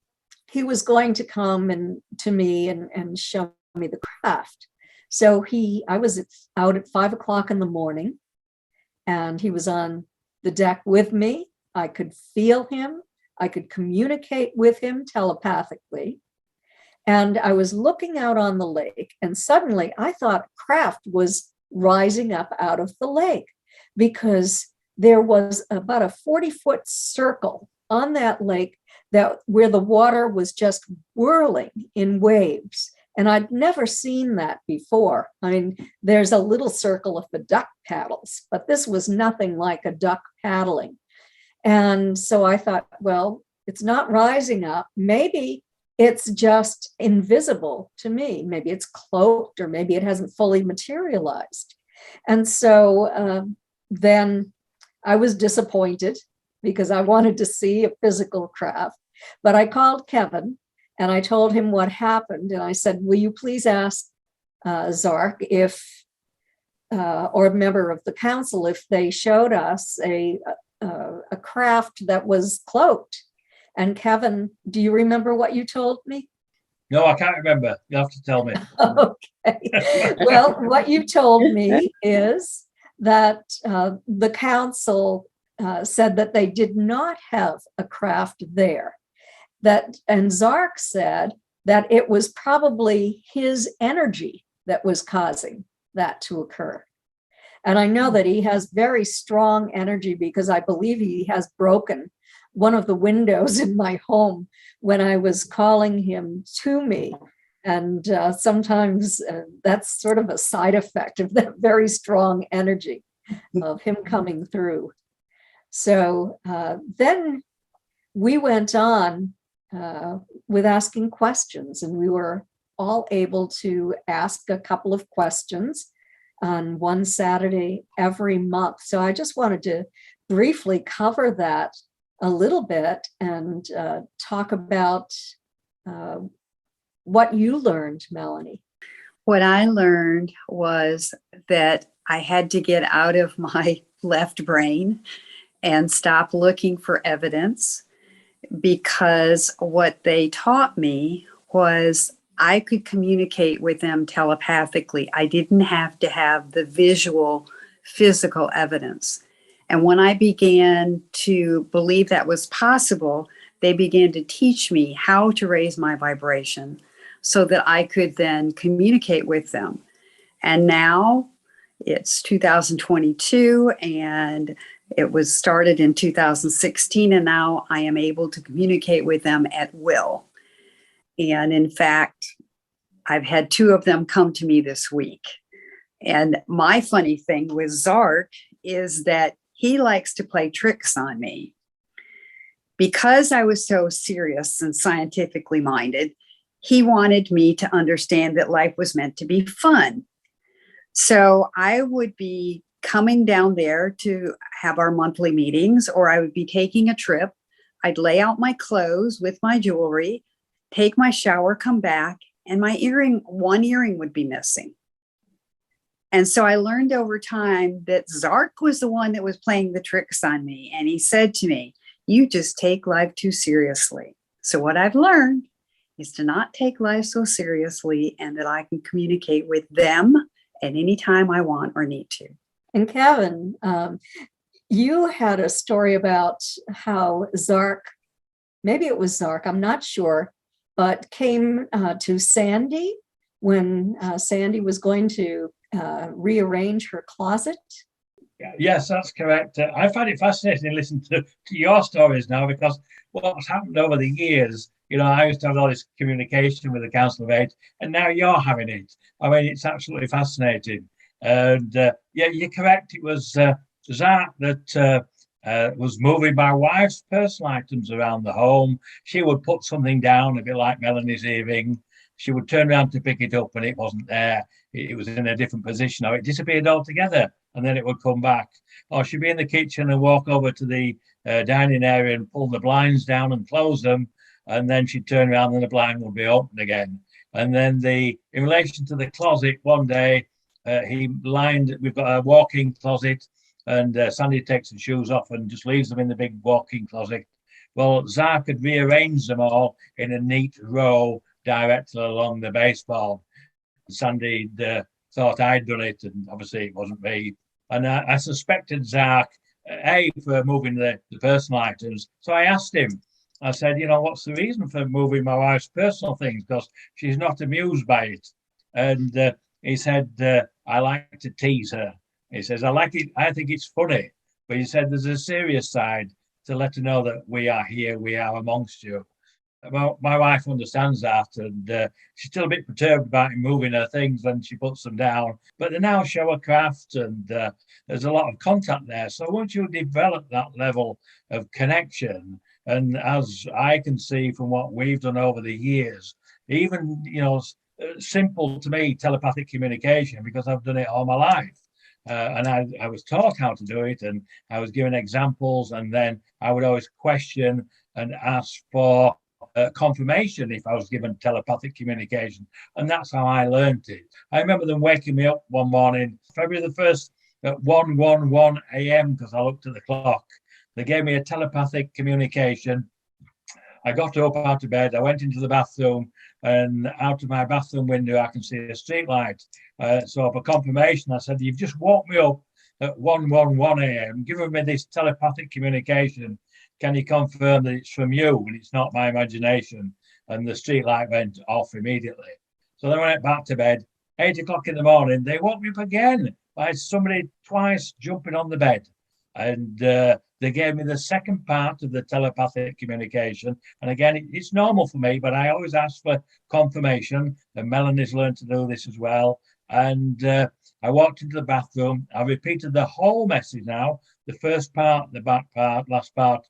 he was going to come to me and show me the craft. So I was out at 5 o'clock in the morning, and he was on the deck with me. I could feel him. I could communicate with him telepathically. And I was looking out on the lake, and suddenly I thought craft was rising up out of the lake because there was about a 40-foot circle on that lake where the water was just whirling in waves. And I'd never seen that before. I mean, there's a little circle of the duck paddles, but this was nothing like a duck paddling. And so I thought, well, it's not rising up. Maybe it's just invisible to me. Maybe it's cloaked, or maybe it hasn't fully materialized. And so then I was disappointed because I wanted to see a physical craft. But I called Kevin and I told him what happened. And I said, will you please ask Zark or a member of the council if they showed us a craft that was cloaked? And Kevin, do you remember what you told me? No, I can't remember. You have to tell me. Okay. Well, what you told me is that the council said that they did not have a craft there. And Zark said that it was probably his energy that was causing that to occur. And I know that he has very strong energy because I believe he has broken one of the windows in my home when I was calling him to me. And sometimes that's sort of a side effect of that very strong energy of him coming through. So then we went on with asking questions, and we were all able to ask a couple of questions on one Saturday every month. So I just wanted to briefly cover that a little bit and talk about what you learned, Melanie. What I learned was that I had to get out of my left brain and stop looking for evidence, because what they taught me was I could communicate with them telepathically. I didn't have to have the visual, physical evidence. And when I began to believe that was possible, they began to teach me how to raise my vibration so that I could then communicate with them. And now it's 2022, and it was started in 2016, and now I am able to communicate with them at will. And in fact, I've had 2 of them come to me this week. And my funny thing with Zark is that he likes to play tricks on me. Because I was so serious and scientifically minded, he wanted me to understand that life was meant to be fun. So I would be coming down there to have our monthly meetings, or I would be taking a trip. I'd lay out my clothes with my jewelry, take my shower, come back, and one earring would be missing. And so I learned over time that Zark was the one that was playing the tricks on me. And he said to me, "You just take life too seriously." So what I've learned is to not take life so seriously, and that I can communicate with them at any time I want or need to. And Kevin, you had a story about how Zark, maybe it was Zark, I'm not sure, but came to Sandy when Sandy was going to rearrange her closet. Yes, that's correct. I find it fascinating listening to your stories now, because what's happened over the years, I used to have all this communication with the Council of Eight, and now you're having it. I mean, it's absolutely fascinating. And yeah, you're correct. It was Zark that was moving my wife's personal items around the home. She would put something down, a bit like Melanie's earring. She would turn around to pick it up and it wasn't there. It was in a different position, or it disappeared altogether, and then it would come back. Or she'd be in the kitchen and walk over to the dining area and pull the blinds down and close them, and then she'd turn around and the blind would be open again. And then in relation to the closet, one day we've got a walk-in closet, and Sandy takes her shoes off and just leaves them in the big walk-in closet. Well, Zark had rearranged them all in a neat row directly along the baseboard. Sandy thought I'd done it, and obviously it wasn't me. And I suspected Zark, for moving the personal items. So I asked him, I said, what's the reason for moving my wife's personal things? Because she's not amused by it. And he said, I like to tease her. He says, I like it. I think it's funny. But he said, there's a serious side to let her know that we are here, we are amongst you. Well, my wife understands that, and she's still a bit perturbed about him moving her things when she puts them down. But they now show a craft, and there's a lot of contact there. So once you develop that level of connection, and as I can see from what we've done over the years, even, simple to me, telepathic communication, because I've done it all my life. And I was taught how to do it, and I was given examples, and then I would always question and ask for confirmation if I was given telepathic communication. And that's how I learned it. I remember them waking me up one morning, February the 1st at 1:11 a.m. because I looked at the clock. They gave me a telepathic communication. I got up out of bed, I went into the bathroom, and out of my bathroom window I can see a street light. So for confirmation, I said, you've just woke me up at 1:11 a.m., given me this telepathic communication. Can you confirm that it's from you and it's not my imagination? And the street light went off immediately. So then I went back to bed. 8 o'clock in the morning, they woke me up again by somebody twice jumping on the bed. And they gave me the second part of the telepathic communication. And again, it's normal for me, but I always ask for confirmation. And Melanie's learned to do this as well. And I walked into the bathroom. I repeated the whole message now, the first part, the back part, last part.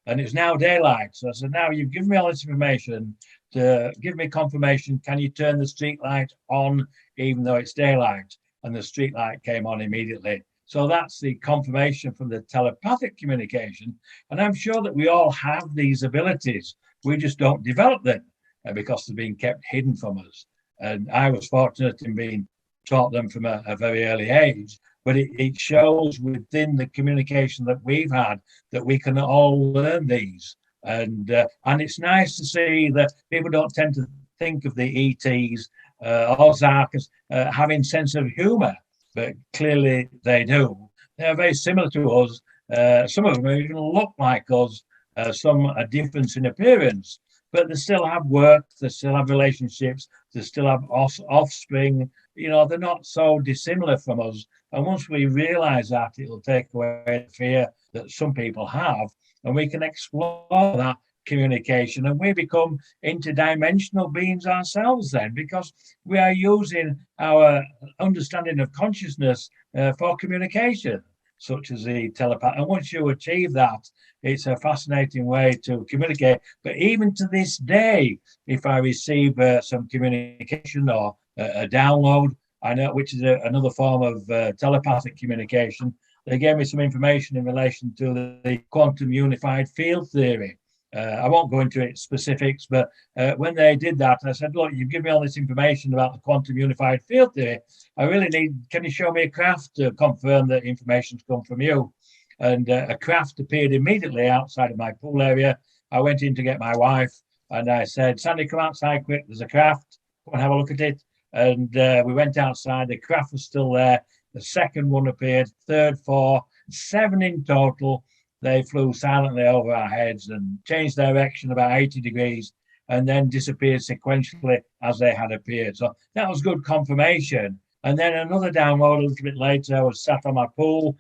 And it's now daylight. So I said, now you've given me all this information to give me confirmation. Can you turn the street light on even though it's daylight? And the street light came on immediately. So that's the confirmation from the telepathic communication. And I'm sure that we all have these abilities. We just don't develop them because they're being kept hidden from us. And I was fortunate in being taught them from a very early age. But it shows within the communication that we've had that we can all learn these. And it's nice to see that people don't tend to think of the ETs or Zark as having sense of humor, but clearly they do. They're very similar to us. Some of them even look like us, some a difference in appearance, but they still have work, they still have relationships, they still have offspring. They're not so dissimilar from us. And once we realize that, it'll take away the fear that some people have, and we can explore that communication, and we become interdimensional beings ourselves then, because we are using our understanding of consciousness for communication, such as the telepath. And once you achieve that, it's a fascinating way to communicate. But even to this day, if I receive some communication or a download, I know, which is another form of telepathic communication, they gave me some information in relation to the quantum unified field theory. I won't go into its specifics, but when they did that, I said, look, you've given me all this information about the quantum unified field theory. I really need, can you show me a craft to confirm that information's come from you? And a craft appeared immediately outside of my pool area. I went in to get my wife and I said, Sandy, come outside quick, there's a craft, come and have a look at it. And we went outside, the craft was still there. The second one appeared, third, 4, 7 in total. They flew silently over our heads and changed direction about 80 degrees and then disappeared sequentially as they had appeared. So that was good confirmation. And then another download a little bit later, I was sat on my pool,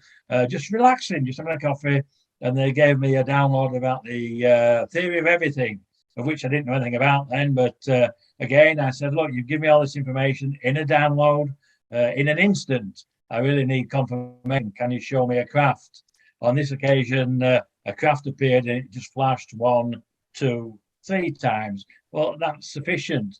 just relaxing, just having a coffee. And they gave me a download about the theory of everything, of which I didn't know anything about then. But again, I said, look, you've given me all this information in a download in an instant. I really need confirmation. Can you show me a craft? On this occasion, a craft appeared and it just flashed 1, 2, 3 times. Well, that's sufficient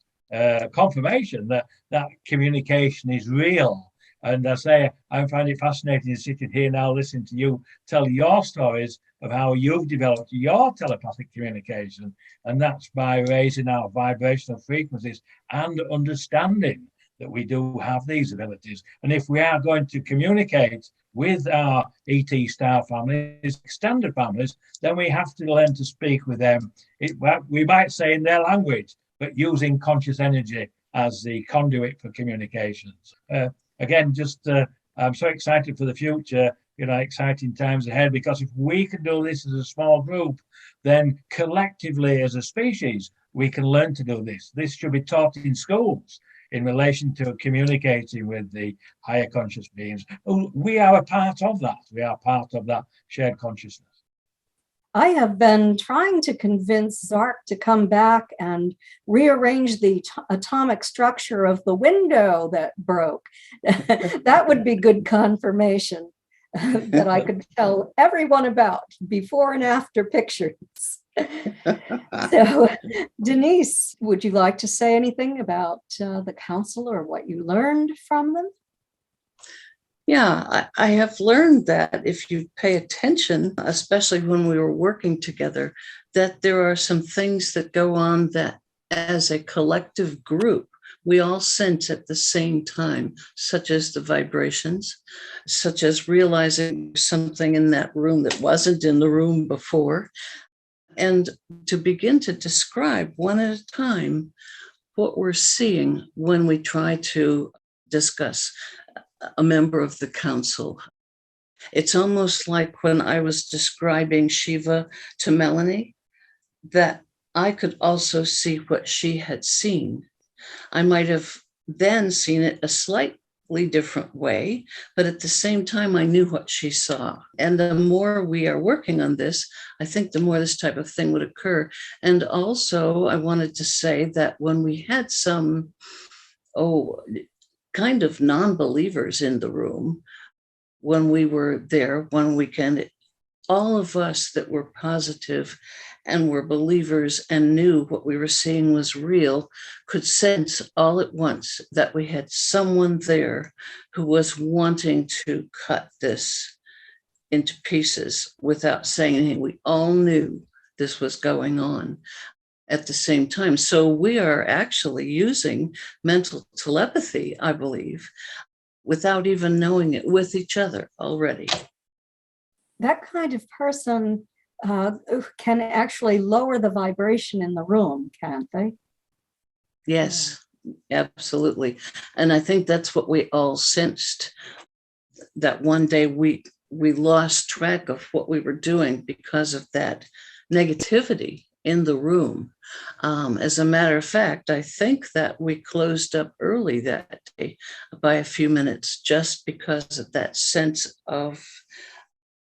confirmation that that communication is real. And I say, I find it fascinating sitting here now listening to you tell your stories of how you've developed your telepathic communication. And that's by raising our vibrational frequencies and understanding that we do have these abilities. And if we are going to communicate with our ET star families, extended families, then we have to learn to speak with them. We might say in their language, but using conscious energy as the conduit for communications. Again, just I'm so excited for the future, exciting times ahead, because if we can do this as a small group, then collectively as a species, we can learn to do this. This should be taught in schools in relation to communicating with the higher conscious beings. We are a part of that. We are part of that shared consciousness. I have been trying to convince Zark to come back and rearrange the atomic structure of the window that broke. That would be good confirmation that I could tell everyone about, before and after pictures. So, Denise, would you like to say anything about the council or what you learned from them? Yeah, I have learned that if you pay attention, especially when we were working together, that there are some things that go on that as a collective group, we all sense at the same time, such as the vibrations, such as realizing something in that room that wasn't in the room before, and to begin to describe one at a time what we're seeing when we try to discuss a member of the council. It's almost like when I was describing Shiva to Melanie, that I could also see what she had seen. I might have then seen it a slightly different way, but at the same time, I knew what she saw. And the more we are working on this, I think the more this type of thing would occur. And also, I wanted to say that when we had some, kind of non-believers in the room, when we were there one weekend, all of us that were positive and were believers and knew what we were seeing was real could sense all at once that we had someone there who was wanting to cut this into pieces without saying anything. We all knew this was going on at the same time. So we are actually using mental telepathy, I believe, without even knowing it, with each other already. That kind of person can actually lower the vibration in the room, can't they? Yes, absolutely. And I think that's what we all sensed, that one day we lost track of what we were doing because of that negativity in the room. As a matter of fact, I think that we closed up early that day by a few minutes, just because of that sense of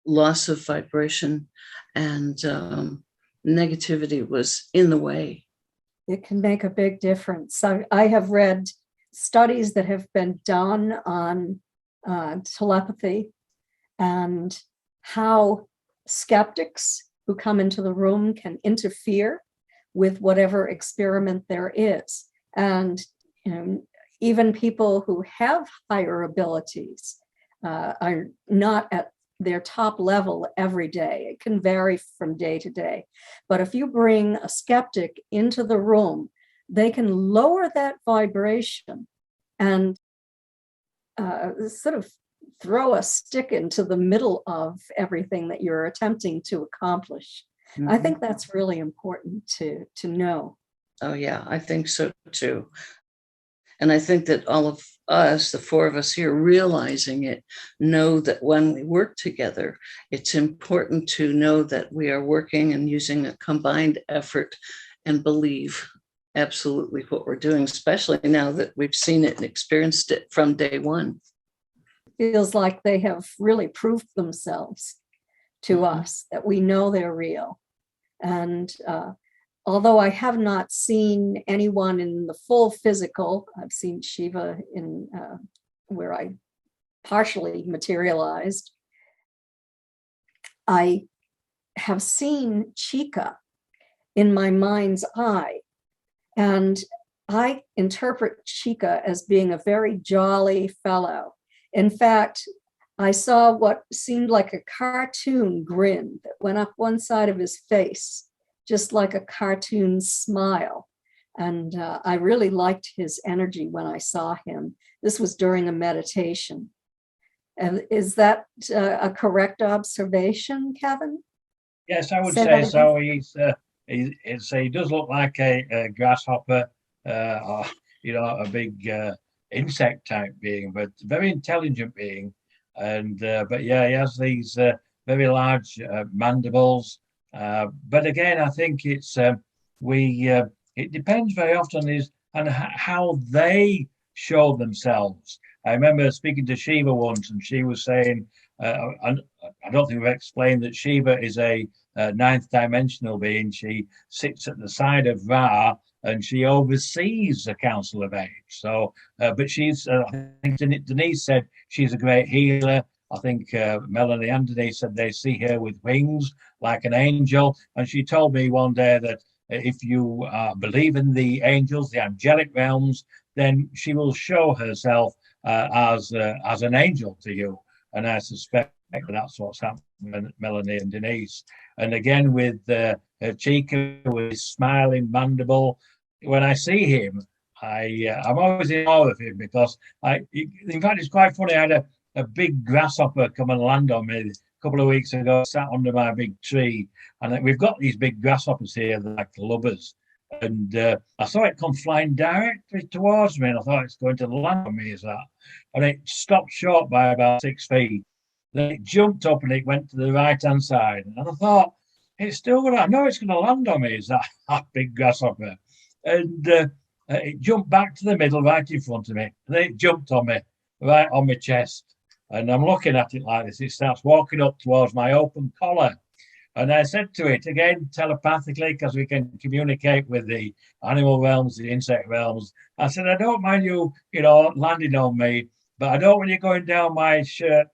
loss of vibration and negativity was in the way. It can make a big difference. I have read studies that have been done on telepathy and how skeptics who come into the room can interfere with whatever experiment there is. And even people who have higher abilities are not at their top level every day. It can vary from day to day. But if you bring a skeptic into the room, they can lower that vibration and sort of throw a stick into the middle of everything that you're attempting to accomplish. Mm-hmm. I think that's really important to know. Oh, yeah, I think so too. And I think that all of us, the four of us here, realizing it, know that when we work together, it's important to know that we are working and using a combined effort and believe absolutely what we're doing, especially now that we've seen it and experienced it from day one. Feels like they have really proved themselves to us, that we know they're real. And although I have not seen anyone in the full physical, I've seen Shiva in where I partially materialized. I have seen Chica in my mind's eye, and I interpret Chica as being a very jolly fellow. In fact, I saw what seemed like a cartoon grin that went up one side of his face, just like a cartoon smile. And I really liked his energy when I saw him. This was during a meditation. And is that a correct observation, Kevin? Yes, I would say so. He does look like a grasshopper, or, a big insect type being, but very intelligent being. And but yeah, he has these very large mandibles. But again, I think it's it depends very often on how they show themselves. I remember speaking to Shiva once, and she was saying, I don't think we've explained that Shiva is a ninth dimensional being. She sits at the side of Ra, and she oversees the Council of Eight. So, but she's, I think Denise said she's a great healer. I think Melanie and Denise said they see her with wings like an angel. And she told me one day that if you believe in the angels, the angelic realms, then she will show herself as an angel to you. And I suspect that's what's happening with Melanie and Denise. And again, with Chica, with his smiling mandible, when I see him, I'm always in awe of him, because in fact, it's quite funny. I had a big grasshopper come and land on me a couple of weeks ago, sat under my big tree. And we've got these big grasshoppers here, like lubbers. And I saw it come flying directly towards me, and I thought it's going to land on me, is that? And it stopped short by about 6 feet. Then it jumped up and it went to the right-hand side. And I thought, it's still going to, I know it's going to land on me, is that big grasshopper. And it jumped back to the middle, right in front of me. And then it jumped on me, right on my chest. And I'm looking at it like this. It starts walking up towards my open collar. And I said to it, again, telepathically, because we can communicate with the animal realms, the insect realms. I said, I don't mind you, landing on me, but I don't want you going down my shirt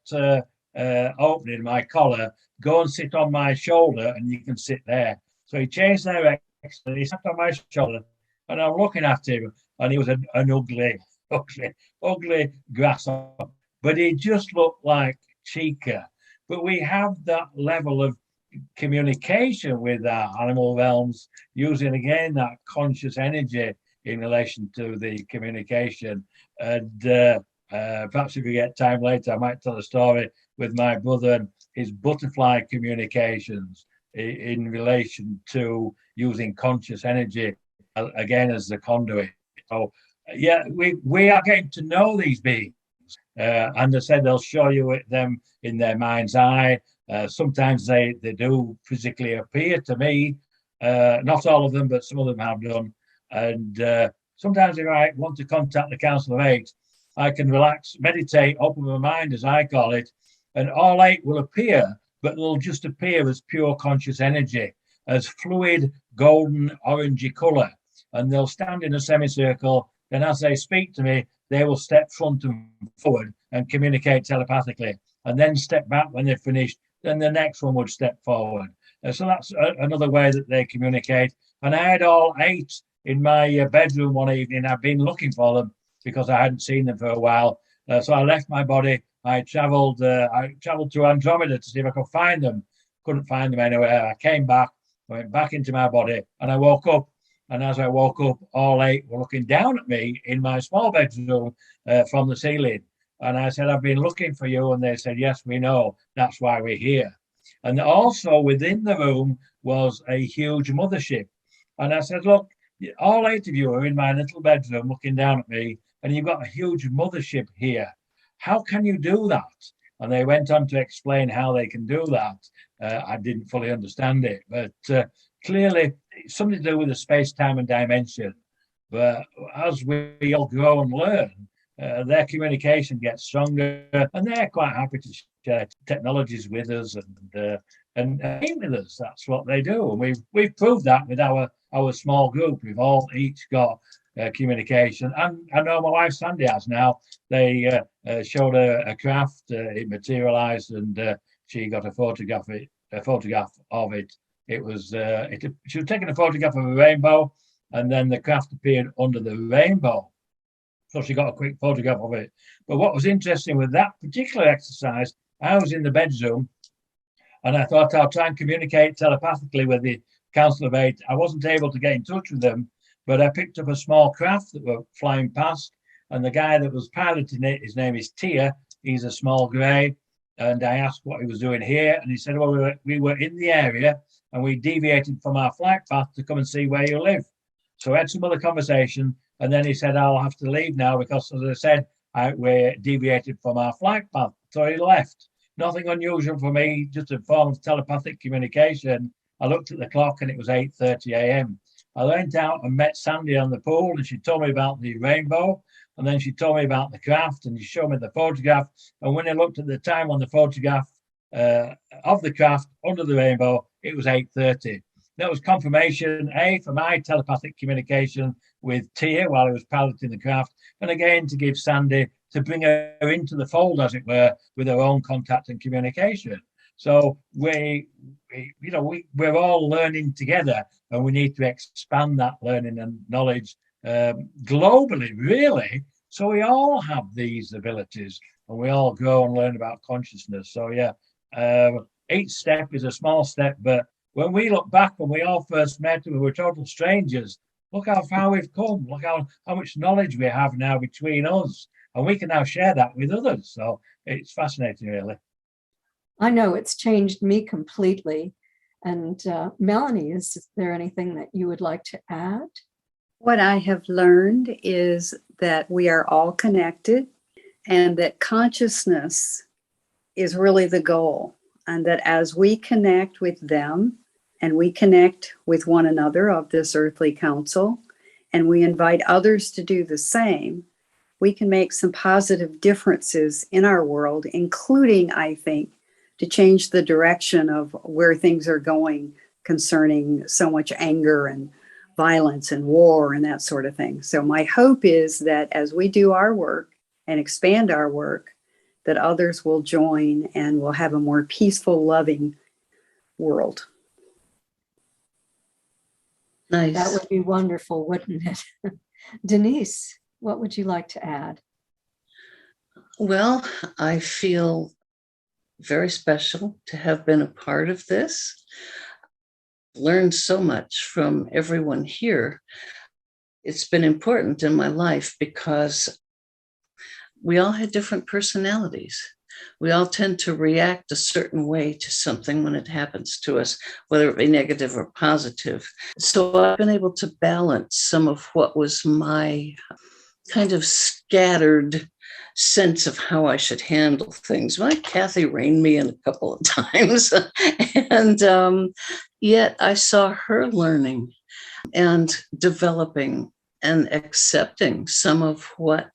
opening, my collar. Go and sit on my shoulder, and you can sit there. So he changed direction. He sat on my shoulder, and I'm looking at him, and he was an ugly grasshopper. But he just looked like Chica. But we have that level of communication with our animal realms, using again that conscious energy in relation to the communication. And perhaps if we get time later, I might tell a story with my brother and his butterfly communications in relation to using conscious energy again as the conduit. So yeah, we are getting to know these beings. And they said they'll show you them in their mind's eye. Sometimes they do physically appear to me. Not all of them, but some of them have done. And sometimes if I want to contact the Council of Eight, I can relax, meditate, open my mind, as I call it, and all eight will appear, but they'll just appear as pure conscious energy. as fluid, golden, orangey colour. And they'll stand in a semicircle. Then as they speak to me, they will step front and forward and communicate telepathically, and then step back when they're finished. Then the next one would step forward. So that's another way that they communicate. And I had all 8 in my bedroom one evening. I've been looking for them because I hadn't seen them for a while. So I left my body. I travelled to Andromeda to see if I could find them. Couldn't find them anywhere. I came back, I went back into my body, and I woke up. And as I woke up, all 8 were looking down at me in my small bedroom from the ceiling. And I said, I've been looking for you. And they said, yes, we know. That's why we're here. And also within the room was a huge mothership. And I said, look, all 8 of you are in my little bedroom looking down at me, and you've got a huge mothership here. How can you do that? And they went on to explain how they can do that. I didn't fully understand it, but clearly it's something to do with the space, time, and dimension. But as we all grow and learn, their communication gets stronger, and they're quite happy to share technologies with us and meet with us. That's what they do, and we've proved that with our small group. We've all each got communication, and I know my wife Sandy has now. They showed a craft, it materialized, and she got a photograph of it. It was she was taking a photograph of a rainbow, and then the craft appeared under the rainbow. So she got a quick photograph of it. But what was interesting with that particular exercise, I was in the bedroom, and I thought I'll try and communicate telepathically with the Council of 8. I wasn't able to get in touch with them, but I picked up a small craft that were flying past, and the guy that was piloting it, his name is Tia. He's a small grey, and I asked what he was doing here, and he said, well, we were in the area, and we deviated from our flight path to come and see where you live. So I had some other conversation, and then he said, I'll have to leave now because, as I said, we deviated from our flight path. So he left. Nothing unusual for me, just a form of telepathic communication. I looked at the clock and it was 8:30 a.m. I went out and met Sandy on the pool, and she told me about the rainbow, and then she told me about the craft, and she showed me the photograph. And when I looked at the time on the photograph of the craft under the rainbow, it was 8:30. That was confirmation, A, for my telepathic communication with Tia while I was piloting the craft, and again to give Sandy, to bring her into the fold, as it were, with her own contact and communication. So we're all learning together, and we need to expand that learning and knowledge globally, really. So we all have these abilities, and we all grow and learn about consciousness. So yeah, each step is a small step, but when we look back when we all first met and we were total strangers, look how far we've come. Look how much knowledge we have now between us, and we can now share that with others. So it's fascinating, really. I know it's changed me completely. And Melanie, is there anything that you would like to add? What I have learned is that we are all connected, and that consciousness is really the goal. And that as we connect with them, and we connect with one another of this earthly council, and we invite others to do the same, we can make some positive differences in our world, including, I think, to change the direction of where things are going concerning so much anger and violence and war and that sort of thing. So my hope is that as we do our work and expand our work, that others will join and we'll have a more peaceful, loving world. Nice. That would be wonderful, wouldn't it? Denise, what would you like to add? Well, I feel very special to have been a part of this. Learned so much from everyone here. It's been important in my life because we all had different personalities. We all tend to react a certain way to something when it happens to us, whether it be negative or positive. So I've been able to balance some of what was my kind of scattered sense of how I should handle things. Well, Kathy reined me in a couple of times, and yet I saw her learning and developing and accepting some of what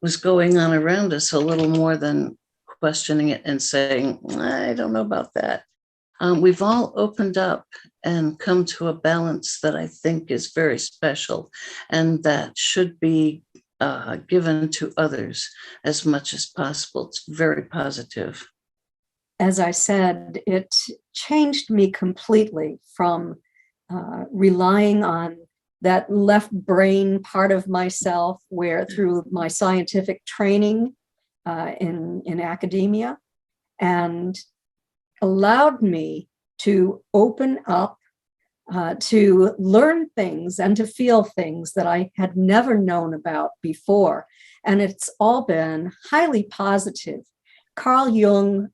was going on around us a little more than questioning it and saying, I don't know about that. We've all opened up and come to a balance that I think is very special and that should be given to others as much as possible. It's very positive. As I said, it changed me completely from relying on that left brain part of myself, where through my scientific training in academia, and allowed me to open up, to learn things and to feel things that I had never known about before. And it's all been highly positive. Carl Jung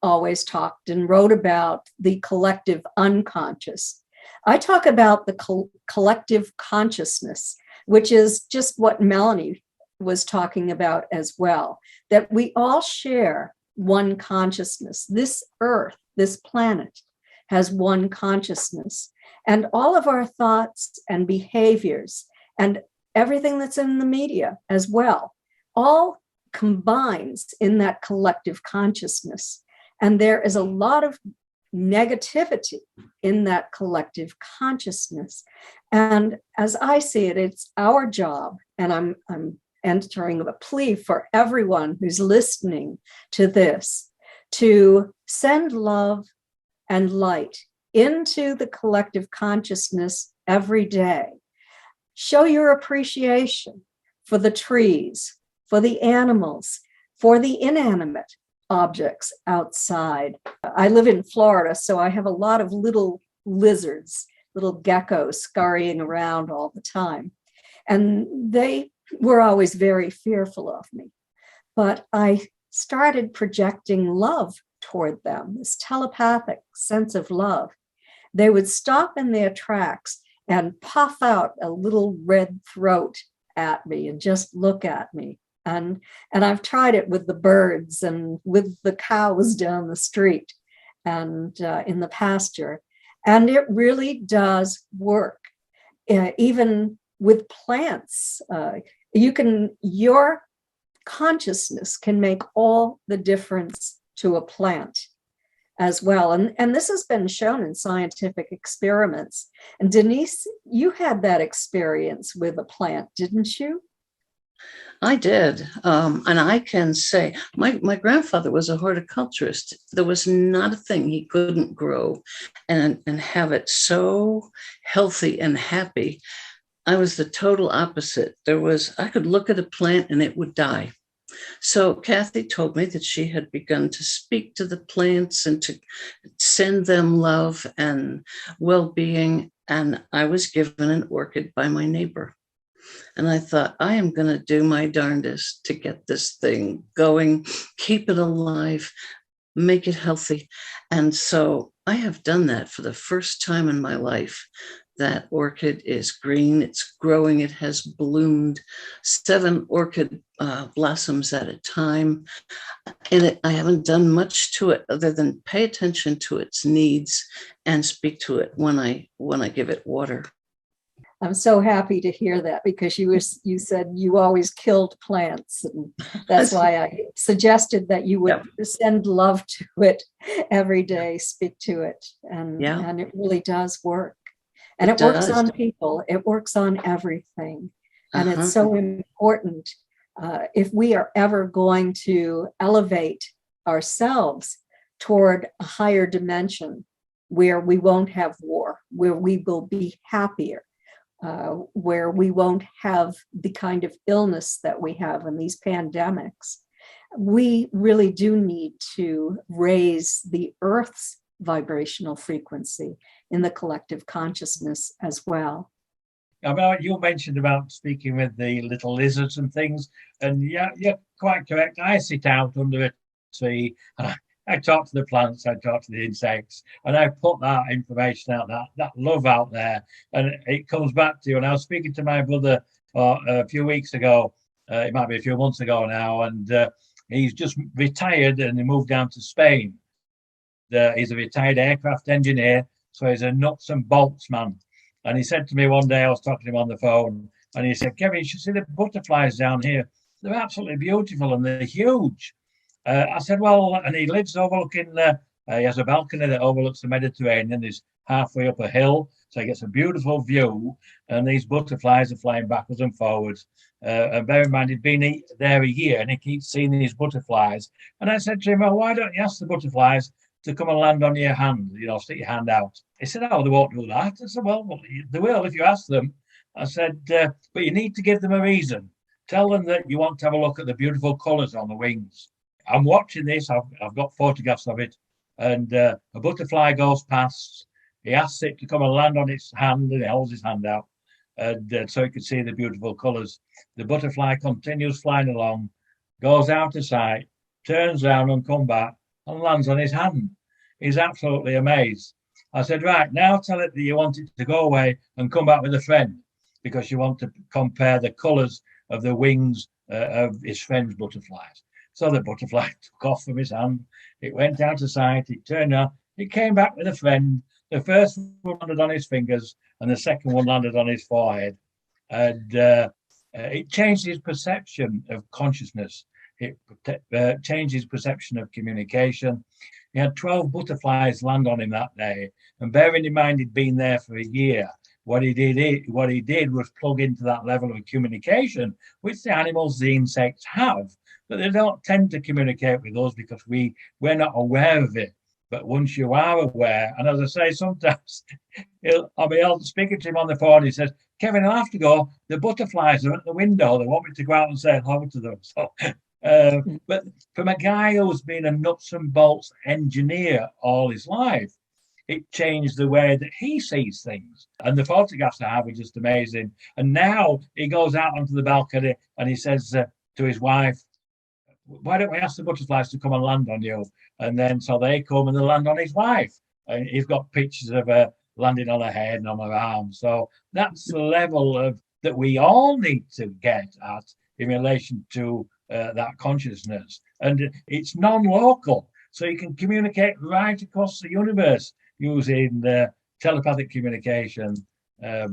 always talked and wrote about the collective unconscious. I talk about the collective consciousness, which is just what Melanie was talking about as well, that we all share one consciousness. This earth, this planet has one consciousness, and all of our thoughts and behaviors and everything that's in the media as well, all combines in that collective consciousness. And there is a lot of negativity in that collective consciousness. And as I see it, it's our job, and I'm entering a plea for everyone who's listening to this, to send love and light into the collective consciousness every day. Show your appreciation for the trees, for the animals, for the inanimate objects outside. I live in Florida, so I have a lot of little lizards, little geckos scurrying around all the time. And they were always very fearful of me. But I started projecting love toward them, this telepathic sense of love. They would stop in their tracks and puff out a little red throat at me and just look at me. And I've tried it with the birds and with the cows down the street and in the pasture. And it really does work. Even with plants, your consciousness can make all the difference to a plant as well. And this has been shown in scientific experiments. And Denise, you had that experience with a plant, didn't you? I did. And I can say my grandfather was a horticulturist. There was not a thing he couldn't grow and have it so healthy and happy. I was the total opposite. I could look at a plant and it would die. So Kathy told me that she had begun to speak to the plants and to send them love and well-being. And I was given an orchid by my neighbor. And I thought, I am going to do my darndest to get this thing going, keep it alive, make it healthy. And so I have done that for the first time in my life. That orchid is green, it's growing, it has bloomed 7 orchid blossoms at a time. And I haven't done much to it other than pay attention to its needs and speak to it when I give it water. I'm so happy to hear that, because you said you always killed plants, and that's why I suggested that you would send love to it every day, speak to it, and it really does work. And it works on people. It works on everything. And it's so important if we are ever going to elevate ourselves toward a higher dimension where we won't have war, where we will be happier, where we won't have the kind of illness that we have in these pandemics. We really do need to raise the Earth's vibrational frequency in the collective consciousness as well. About you mentioned about speaking with the little lizards and things, and yeah, you're quite correct. I sit out under a tree and I talk to the plants, I talk to the insects, and I put that information out, that love out there, and it comes back to you. And I was speaking to my brother a few weeks ago, it might be a few months ago now, and he's just retired and he moved down to Spain. He's a retired aircraft engineer, so he's a nuts and bolts man. And he said to me one day, I was talking to him on the phone, and he said, Kevin, you should see the butterflies down here. They're absolutely beautiful and they're huge. I said, well, and he lives overlooking He has a balcony that overlooks the Mediterranean. He's halfway up a hill, so he gets a beautiful view. And these butterflies are flying backwards and forwards. And bear in mind, he'd been there a year, and he keeps seeing these butterflies. And I said to him, "Well, why don't you ask the butterflies to come and land on your hand? Stick your hand out." He said, "Oh, they won't do that." I said, "Well, they will if you ask them." I said, "But you need to give them a reason. Tell them that you want to have a look at the beautiful colours on the wings." I'm watching this. I've got photographs of it, and a butterfly goes past. He asks it to come and land on its hand, and he holds his hand out, and so he can see the beautiful colours. The butterfly continues flying along, goes out of sight, turns around and comes back and lands on his hand. He's absolutely amazed. I said, "Right, now tell it that you want it to go away and come back with a friend, because you want to compare the colours of the wings of his friend's butterflies." So the butterfly took off from his hand. It went out of sight. It turned around. It came back with a friend. The first one landed on his fingers, and the second one landed on his forehead. And it changed his perception of consciousness. It changed his perception of communication. He had 12 butterflies land on him that day. And bearing in mind he'd been there for a year, what he did was plug into that level of communication, which the animals, the insects have, but they don't tend to communicate with us because we're not aware of it. But once you are aware, and as I say, sometimes I'll be speaking to him on the phone. He says, "Kevin, I'll have to go. The butterflies are at the window. They want me to go out and say hello to them." So, but from a guy who's been a nuts and bolts engineer all his life, it changed the way that he sees things. And the photographs I have are just amazing. And now he goes out onto the balcony and he says to his wife, "Why don't we ask the butterflies to come and land on you?" And then so they come and they land on his wife. And he's got pictures of her landing on her head and on her arm. So that's the level of that we all need to get at in relation to that consciousness. And it's non-local. So you can communicate right across the universe using telepathic communication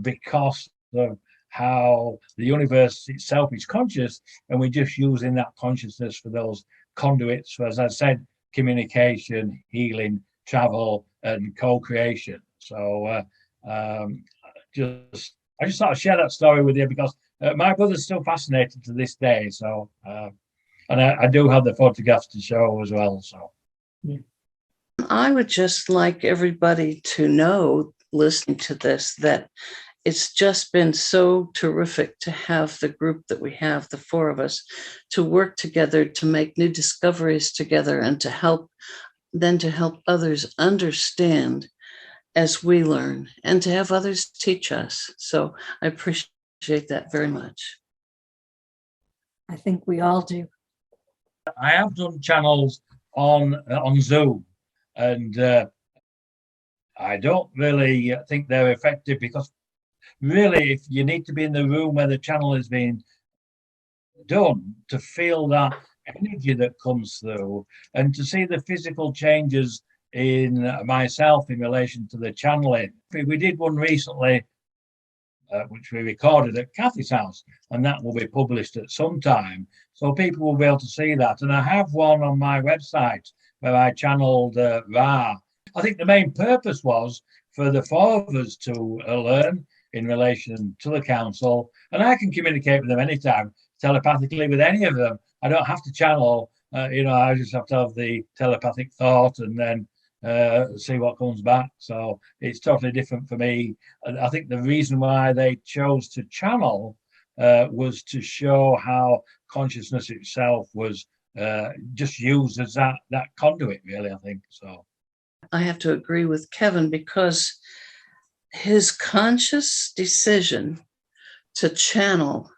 because of how the universe itself is conscious, and we're just using that consciousness for those conduits for, as I said, communication, healing, travel, and co-creation. So I just thought I'd share that story with you because my brother's still fascinated to this day. So and I do have the photographs to show as well. So I would just like everybody to know, listening to this, that it's just been so terrific to have the group that we have, the four of us, to work together, to make new discoveries together, and to help others understand as we learn, and to have others teach us. So I appreciate that very much. I think we all do. I have done channels on Zoom, and I don't really think they're effective because really, if you need to be in the room where the channel is being done to feel that energy that comes through and to see the physical changes in myself in relation to the channeling. We did one recently, which we recorded at Kathy's house, and that will be published at some time. So people will be able to see that. And I have one on my website where I channeled Ra. I think the main purpose was for the four of us to learn in relation to the council, and I can communicate with them anytime, telepathically with any of them. I don't have to channel, I just have to have the telepathic thought and then see what comes back. So it's totally different for me. And I think the reason why they chose to channel was to show how consciousness itself was just used as that conduit, really, I think. So I have to agree with Kevin because his conscious decision to channel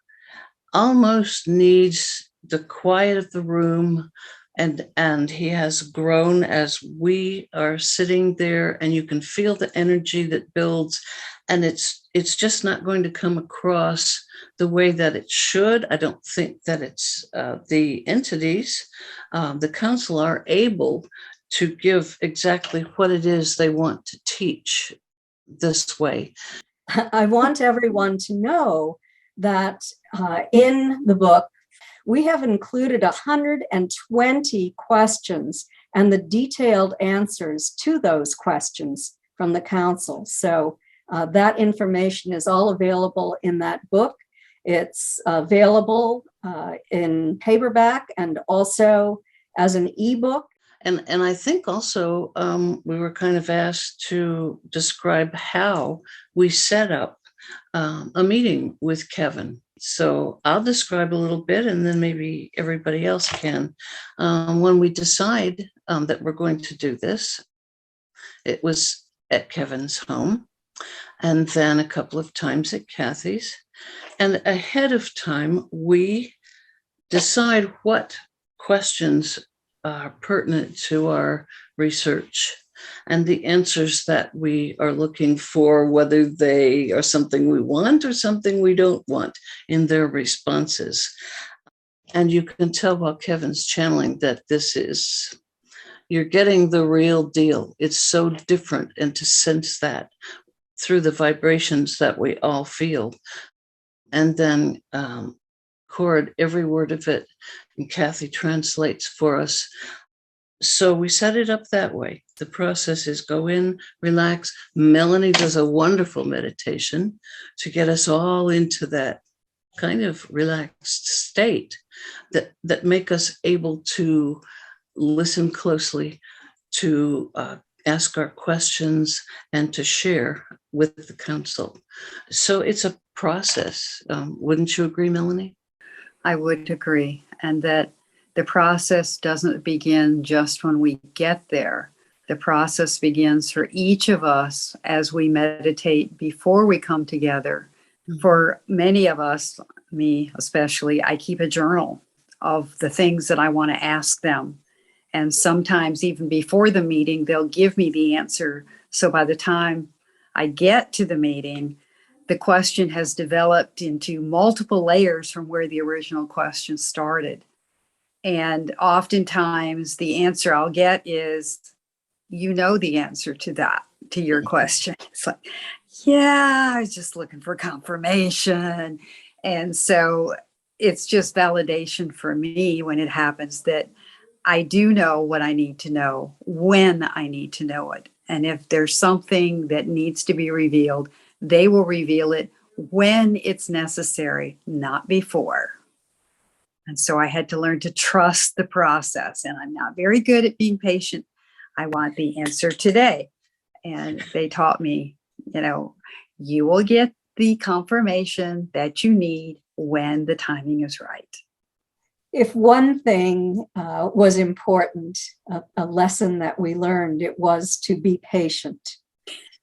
almost needs the quiet of the room, and he has grown as we are sitting there, and you can feel the energy that builds, and it's just not going to come across the way that it should. I don't think that it's the entities, the council are able to give exactly what it is they want to teach this way. I want everyone to know that in the book, we have included 120 questions and the detailed answers to those questions from the council. So that information is all available in that book. It's available in paperback and also as an ebook. And I think also we were kind of asked to describe how we set up a meeting with Kevin. So I'll describe a little bit and then maybe everybody else can. When we decide that we're going to do this, it was at Kevin's home and then a couple of times at Kathy's. And ahead of time, we decide what questions are pertinent to our research and the answers that we are looking for, whether they are something we want or something we don't want in their responses. And you can tell while Kevin's channeling that you're getting the real deal. It's so different, and to sense that through the vibrations that we all feel. And then record every word of it, and Kathy translates for us. So we set it up that way. The process is go in, relax. Melanie does a wonderful meditation to get us all into that kind of relaxed state that make us able to listen closely, to ask our questions, and to share with the council. So it's a process. Wouldn't you agree, Melanie? I would agree. And that the process doesn't begin just when we get there. The process begins for each of us as we meditate before we come together. Mm-hmm. For many of us, me especially, I keep a journal of the things that I want to ask them. And sometimes even before the meeting, they'll give me the answer. So by the time I get to the meeting, the question has developed into multiple layers from where the original question started. And oftentimes the answer I'll get is, you know, the answer to that, to your question. It's like, yeah, I was just looking for confirmation. And so it's just validation for me when it happens that I do know what I need to know when I need to know it. And if there's something that needs to be revealed, they will reveal it when it's necessary, not before. And so I had to learn to trust the process. And I'm not very good at being patient. I want the answer today. And they taught me, you will get the confirmation that you need when the timing is right. If one thing was important, a lesson that we learned, it was to be patient,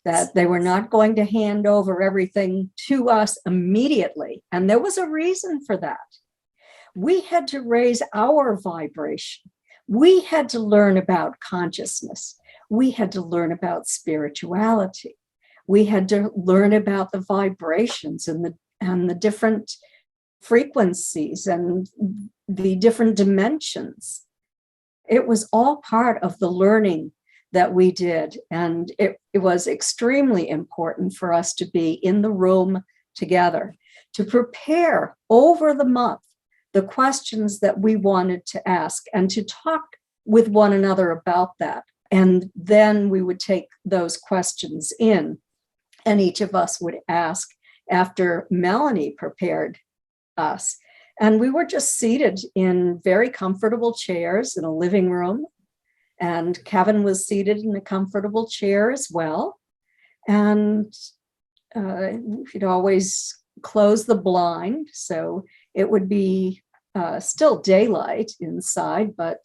that they were not going to hand over everything to us immediately. And there was a reason for that. We had to raise our vibration. We had to learn about consciousness. We had to learn about spirituality. We had to learn about the vibrations and the different frequencies and the different dimensions. It was all part of the learning that we did. And it was extremely important for us to be in the room together, to prepare over the month the questions that we wanted to ask and to talk with one another about that. And then we would take those questions in, and each of us would ask after Melanie prepared us. And we were just seated in very comfortable chairs in a living room. And Kevin was seated in a comfortable chair as well. And you'd always close the blind. So it would be still daylight inside, but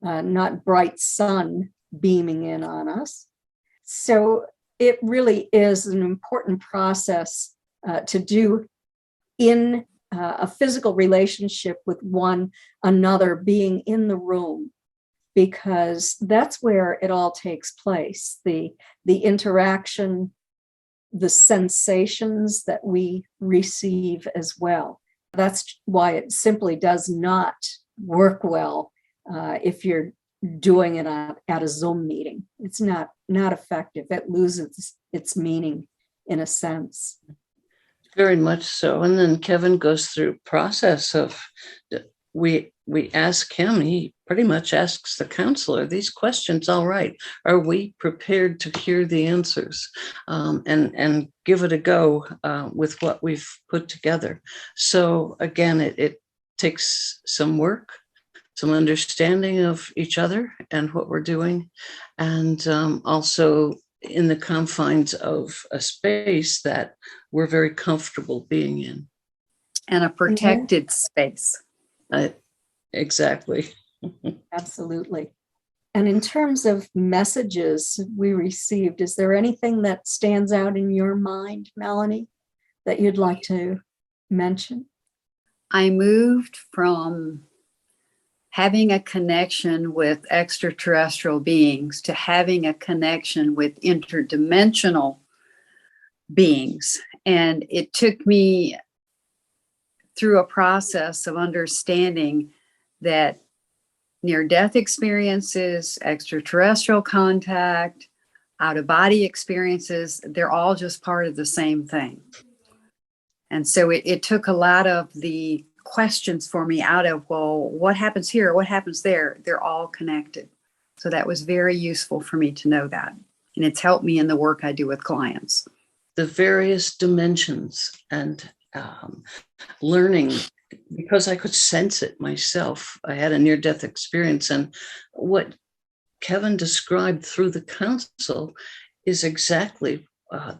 not bright sun beaming in on us. So it really is an important process to do in a physical relationship with one another, being in the room, because that's where it all takes place. The interaction, the sensations that we receive as well. That's why it simply does not work well if you're doing it at a Zoom meeting. It's not effective. It loses its meaning in a sense. Very much so. And then Kevin goes through process of we we ask him, he pretty much asks the counselor, these questions all right? Are we prepared to hear the answers and give it a go with what we've put together? So again, it takes some work, some understanding of each other and what we're doing, and also in the confines of a space that we're very comfortable being in. And a protected space. Exactly. Absolutely. And in terms of messages we received, is there anything that stands out in your mind, Melanie, that you'd like to mention? I moved from having a connection with extraterrestrial beings to having a connection with interdimensional beings. And it took me through a process of understanding that near-death experiences, extraterrestrial contact, out-of-body experiences, they're all just part of the same thing. And so it took a lot of the questions for me out of, well, what happens here? What happens there? They're all connected. So that was very useful for me to know that. And it's helped me in the work I do with clients. The various dimensions and learning, because I could sense it myself. I had a near-death experience, and what Kevin described through the council is exactly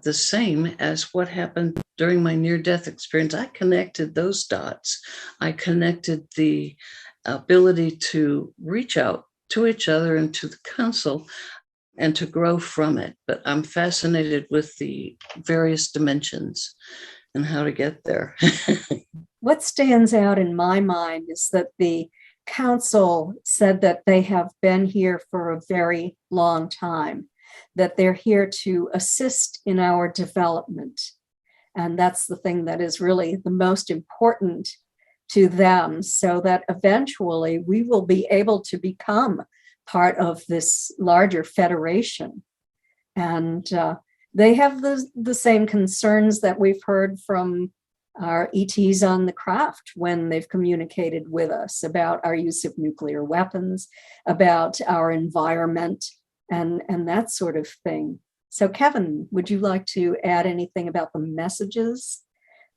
the same as what happened during my near-death experience. I connected those dots. I connected the ability to reach out to each other and to the council and to grow from it. But I'm fascinated with the various dimensions and how to get there. What stands out in my mind is that the council said that they have been here for a very long time, that they're here to assist in our development. And that's the thing that is really the most important to them, so that eventually we will be able to become part of this larger federation. And they have the same concerns that we've heard from our ETs on the craft when they've communicated with us about our use of nuclear weapons, about our environment, and that sort of thing. So Kevin, would you like to add anything about the messages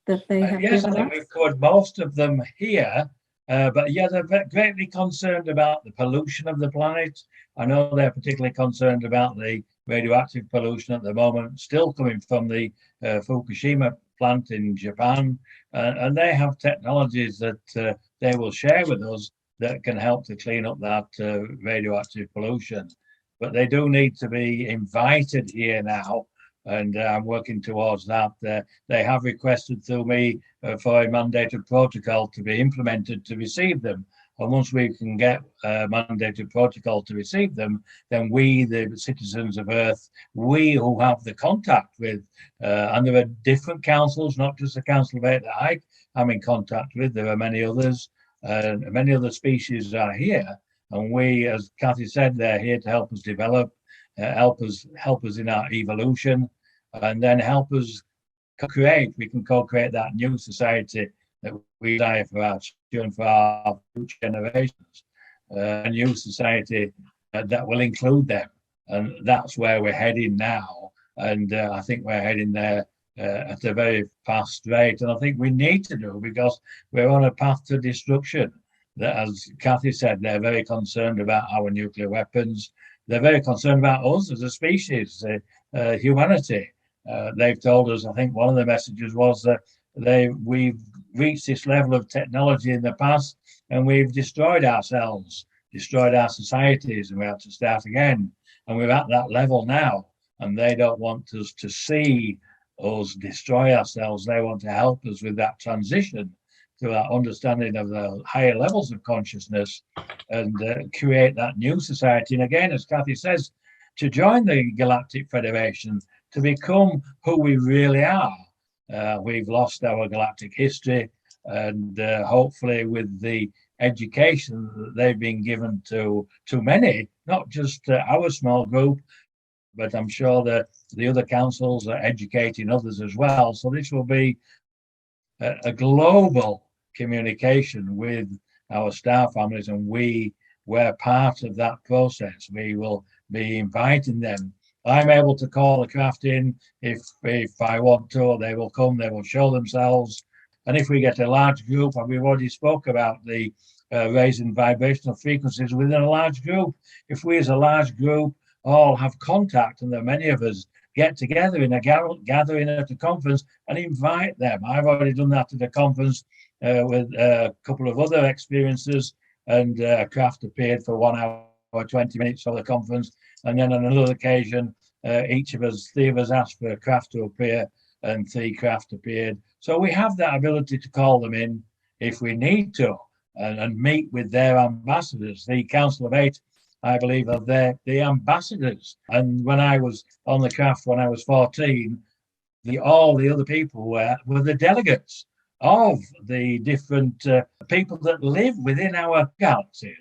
that they have yes, given I think us? we've covered most of them here. But yeah, they're greatly concerned about the pollution of the planet. I know they're particularly concerned about the radioactive pollution at the moment, still coming from the Fukushima plant in Japan. And they have technologies that they will share with us that can help to clean up that radioactive pollution. But they do need to be invited here now. And I'm working towards that. They have requested through me for a mandated protocol to be implemented to receive them. And once we can get a mandated protocol to receive them, then we, the citizens of Earth, we who have the contact with, and there are different councils, not just the Council of Eight that I'm in contact with, there are many others, many other species are here. And we, as Kathy said, they're here to help us develop, help us in our evolution, and then help us co-create. We can co-create that new society that we desire for our children, for our future generations, a new society that will include them. And that's where we're heading now. And I think we're heading there at a very fast rate. And I think we need to do, because we're on a path to destruction. That, as Kathy said, they're very concerned about our nuclear weapons. They're very concerned about us as a species, humanity. They've told us, I think one of the messages was that we've reached this level of technology in the past and we've destroyed ourselves, destroyed our societies, and we have to start again. And we're at that level now, and they don't want us to see us destroy ourselves. They want to help us with that transition to our understanding of the higher levels of consciousness and create that new society. And again, as Kathy says, to join the Galactic Federation, to become who we really are. We've lost our galactic history, and hopefully with the education that they've been given to many, not just our small group, but I'm sure that the other councils are educating others as well. So this will be a global communication with our star families, and we're part of that process. We will be inviting them. I'm able to call the craft in if I want to. They will come, they will show themselves. And if we get a large group, and we've already spoke about the raising vibrational frequencies within a large group, if we as a large group all have contact, and there are many of us, get together in a gathering at a conference and invite them. I've already done that at a conference with a couple of other experiences, and craft appeared for 1 hour, 20 minutes for the conference. And then on another occasion, each of us, 3 of us asked for a craft to appear, and 3 craft appeared. So we have that ability to call them in if we need to, and meet with their ambassadors. The Council of 8, I believe, are the ambassadors. And when I was on the craft when I was 14, all the other people were the delegates of the different people that live within our galaxy.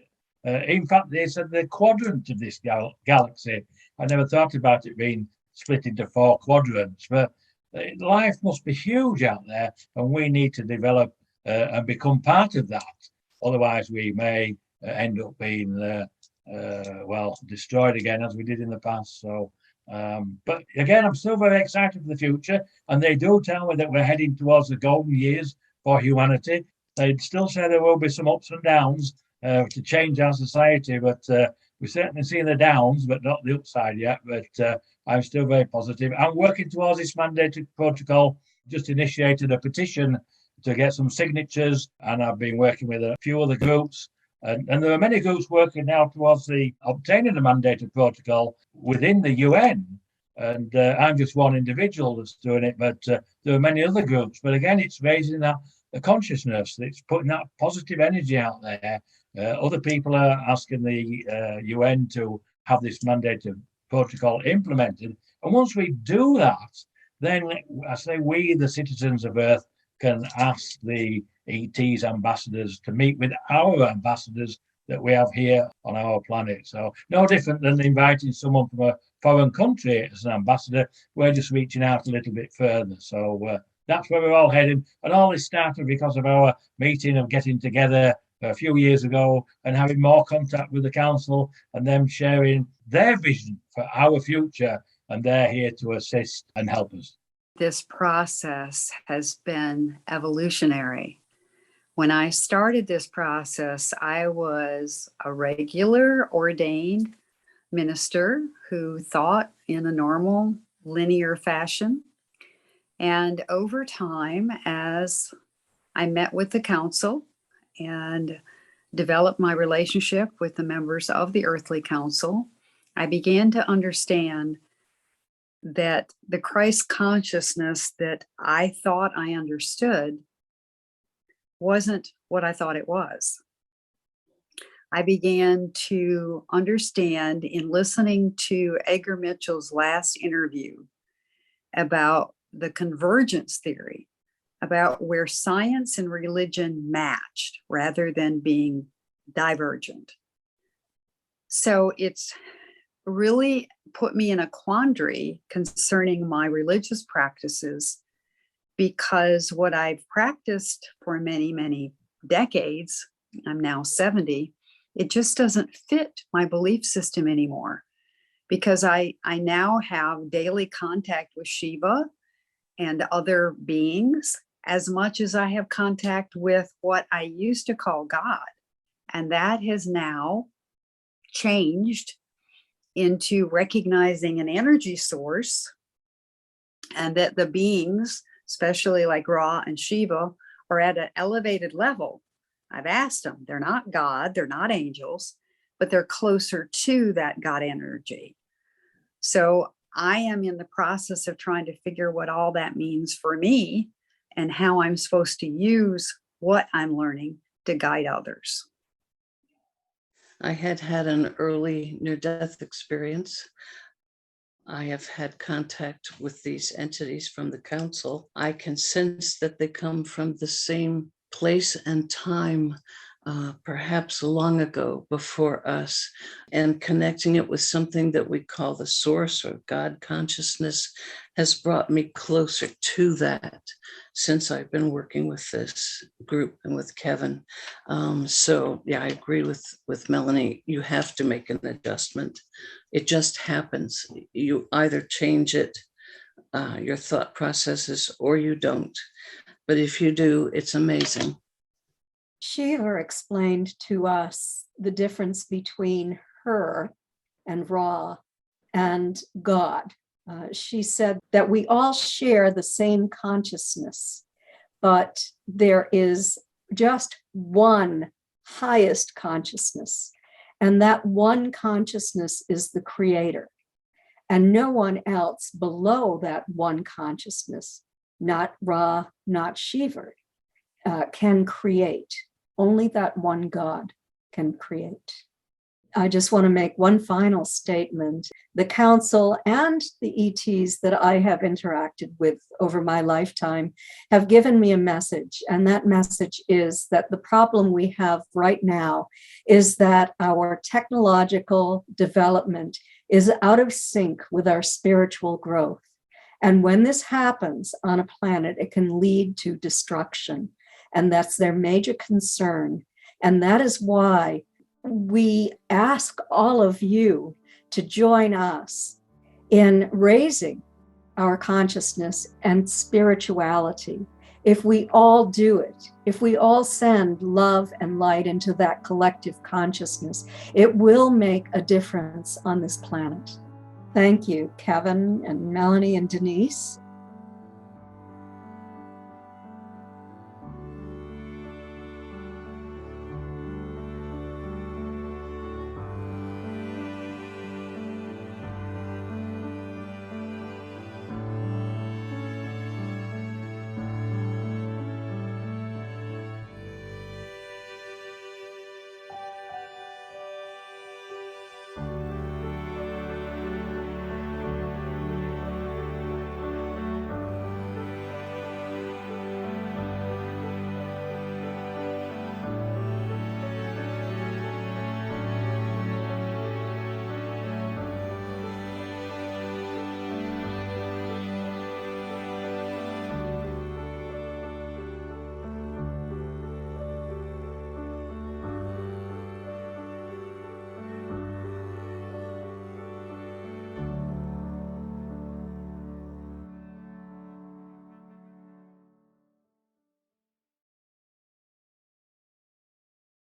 In fact, they said the quadrant of this galaxy. I never thought about it being split into 4 quadrants, but life must be huge out there, and we need to develop and become part of that. Otherwise, we may end up being destroyed again, as we did in the past. So, but again, I'm still very excited for the future, and they do tell me that we're heading towards the golden years for humanity. They still say there will be some ups and downs to change our society, but we've certainly seen the downs, but not the upside yet. But I'm still very positive. I'm working towards this mandated protocol. Just initiated a petition to get some signatures, and I've been working with a few other groups. And there are many groups working now towards obtaining a mandated protocol within the UN. And I'm just one individual that's doing it, but there are many other groups. But again, it's raising the consciousness. It's putting that positive energy out there. Other people are asking the UN to have this mandated protocol implemented. And once we do that, then I say we, the citizens of Earth, can ask the ET's ambassadors to meet with our ambassadors that we have here on our planet. So no different than inviting someone from a foreign country as an ambassador. We're just reaching out a little bit further. So that's where we're all heading. And all this started because of our meeting of getting together a few years ago and having more contact with the council and them sharing their vision for our future. And they're here to assist and help us. This process has been evolutionary. When I started this process, I was a regular ordained minister who thought in a normal, linear fashion. And over time, as I met with the council and developed my relationship with the members of the Earthly Council, I began to understand that the Christ consciousness that I thought I understood wasn't what I thought it was. I began to understand in listening to Edgar Mitchell's last interview about the convergence theory, about where science and religion matched rather than being divergent. So it's really put me in a quandary concerning my religious practices, because what I've practiced for many, many decades, I'm now 70, it just doesn't fit my belief system anymore, because I now have daily contact with Shiva and other beings as much as I have contact with what I used to call God. And that has now changed into recognizing an energy source, and that the beings, especially like Ra and Shiva, are at an elevated level. I've asked them, they're not God, they're not angels, but they're closer to that God energy. So I am in the process of trying to figure what all that means for me and how I'm supposed to use what I'm learning to guide others. I had an early near-death experience. I have had contact with these entities from the council. I can sense that they come from the same place and time perhaps long ago before us, and connecting it with something that we call the source or God consciousness has brought me closer to that since I've been working with this group and with Kevin. So yeah, I agree with Melanie. You have to make an adjustment. It just happens. You either change it, your thought processes, or you don't. But if you do, it's amazing. Shiva explained to us the difference between her and Ra and God. She said that we all share the same consciousness, but there is just one highest consciousness, and that one consciousness is the creator, and no one else below that one consciousness, not Ra, not Shiva, can create. Only that one God can create. I just want to make one final statement. The council and the ETs that I have interacted with over my lifetime have given me a message, and that message is that the problem we have right now is that our technological development is out of sync with our spiritual growth. And when this happens on a planet, it can lead to destruction. And that's their major concern. And that is why we ask all of you to join us in raising our consciousness and spirituality. If we all do it, if we all send love and light into that collective consciousness, it will make a difference on this planet. Thank you, Kevin and Melanie and Denise.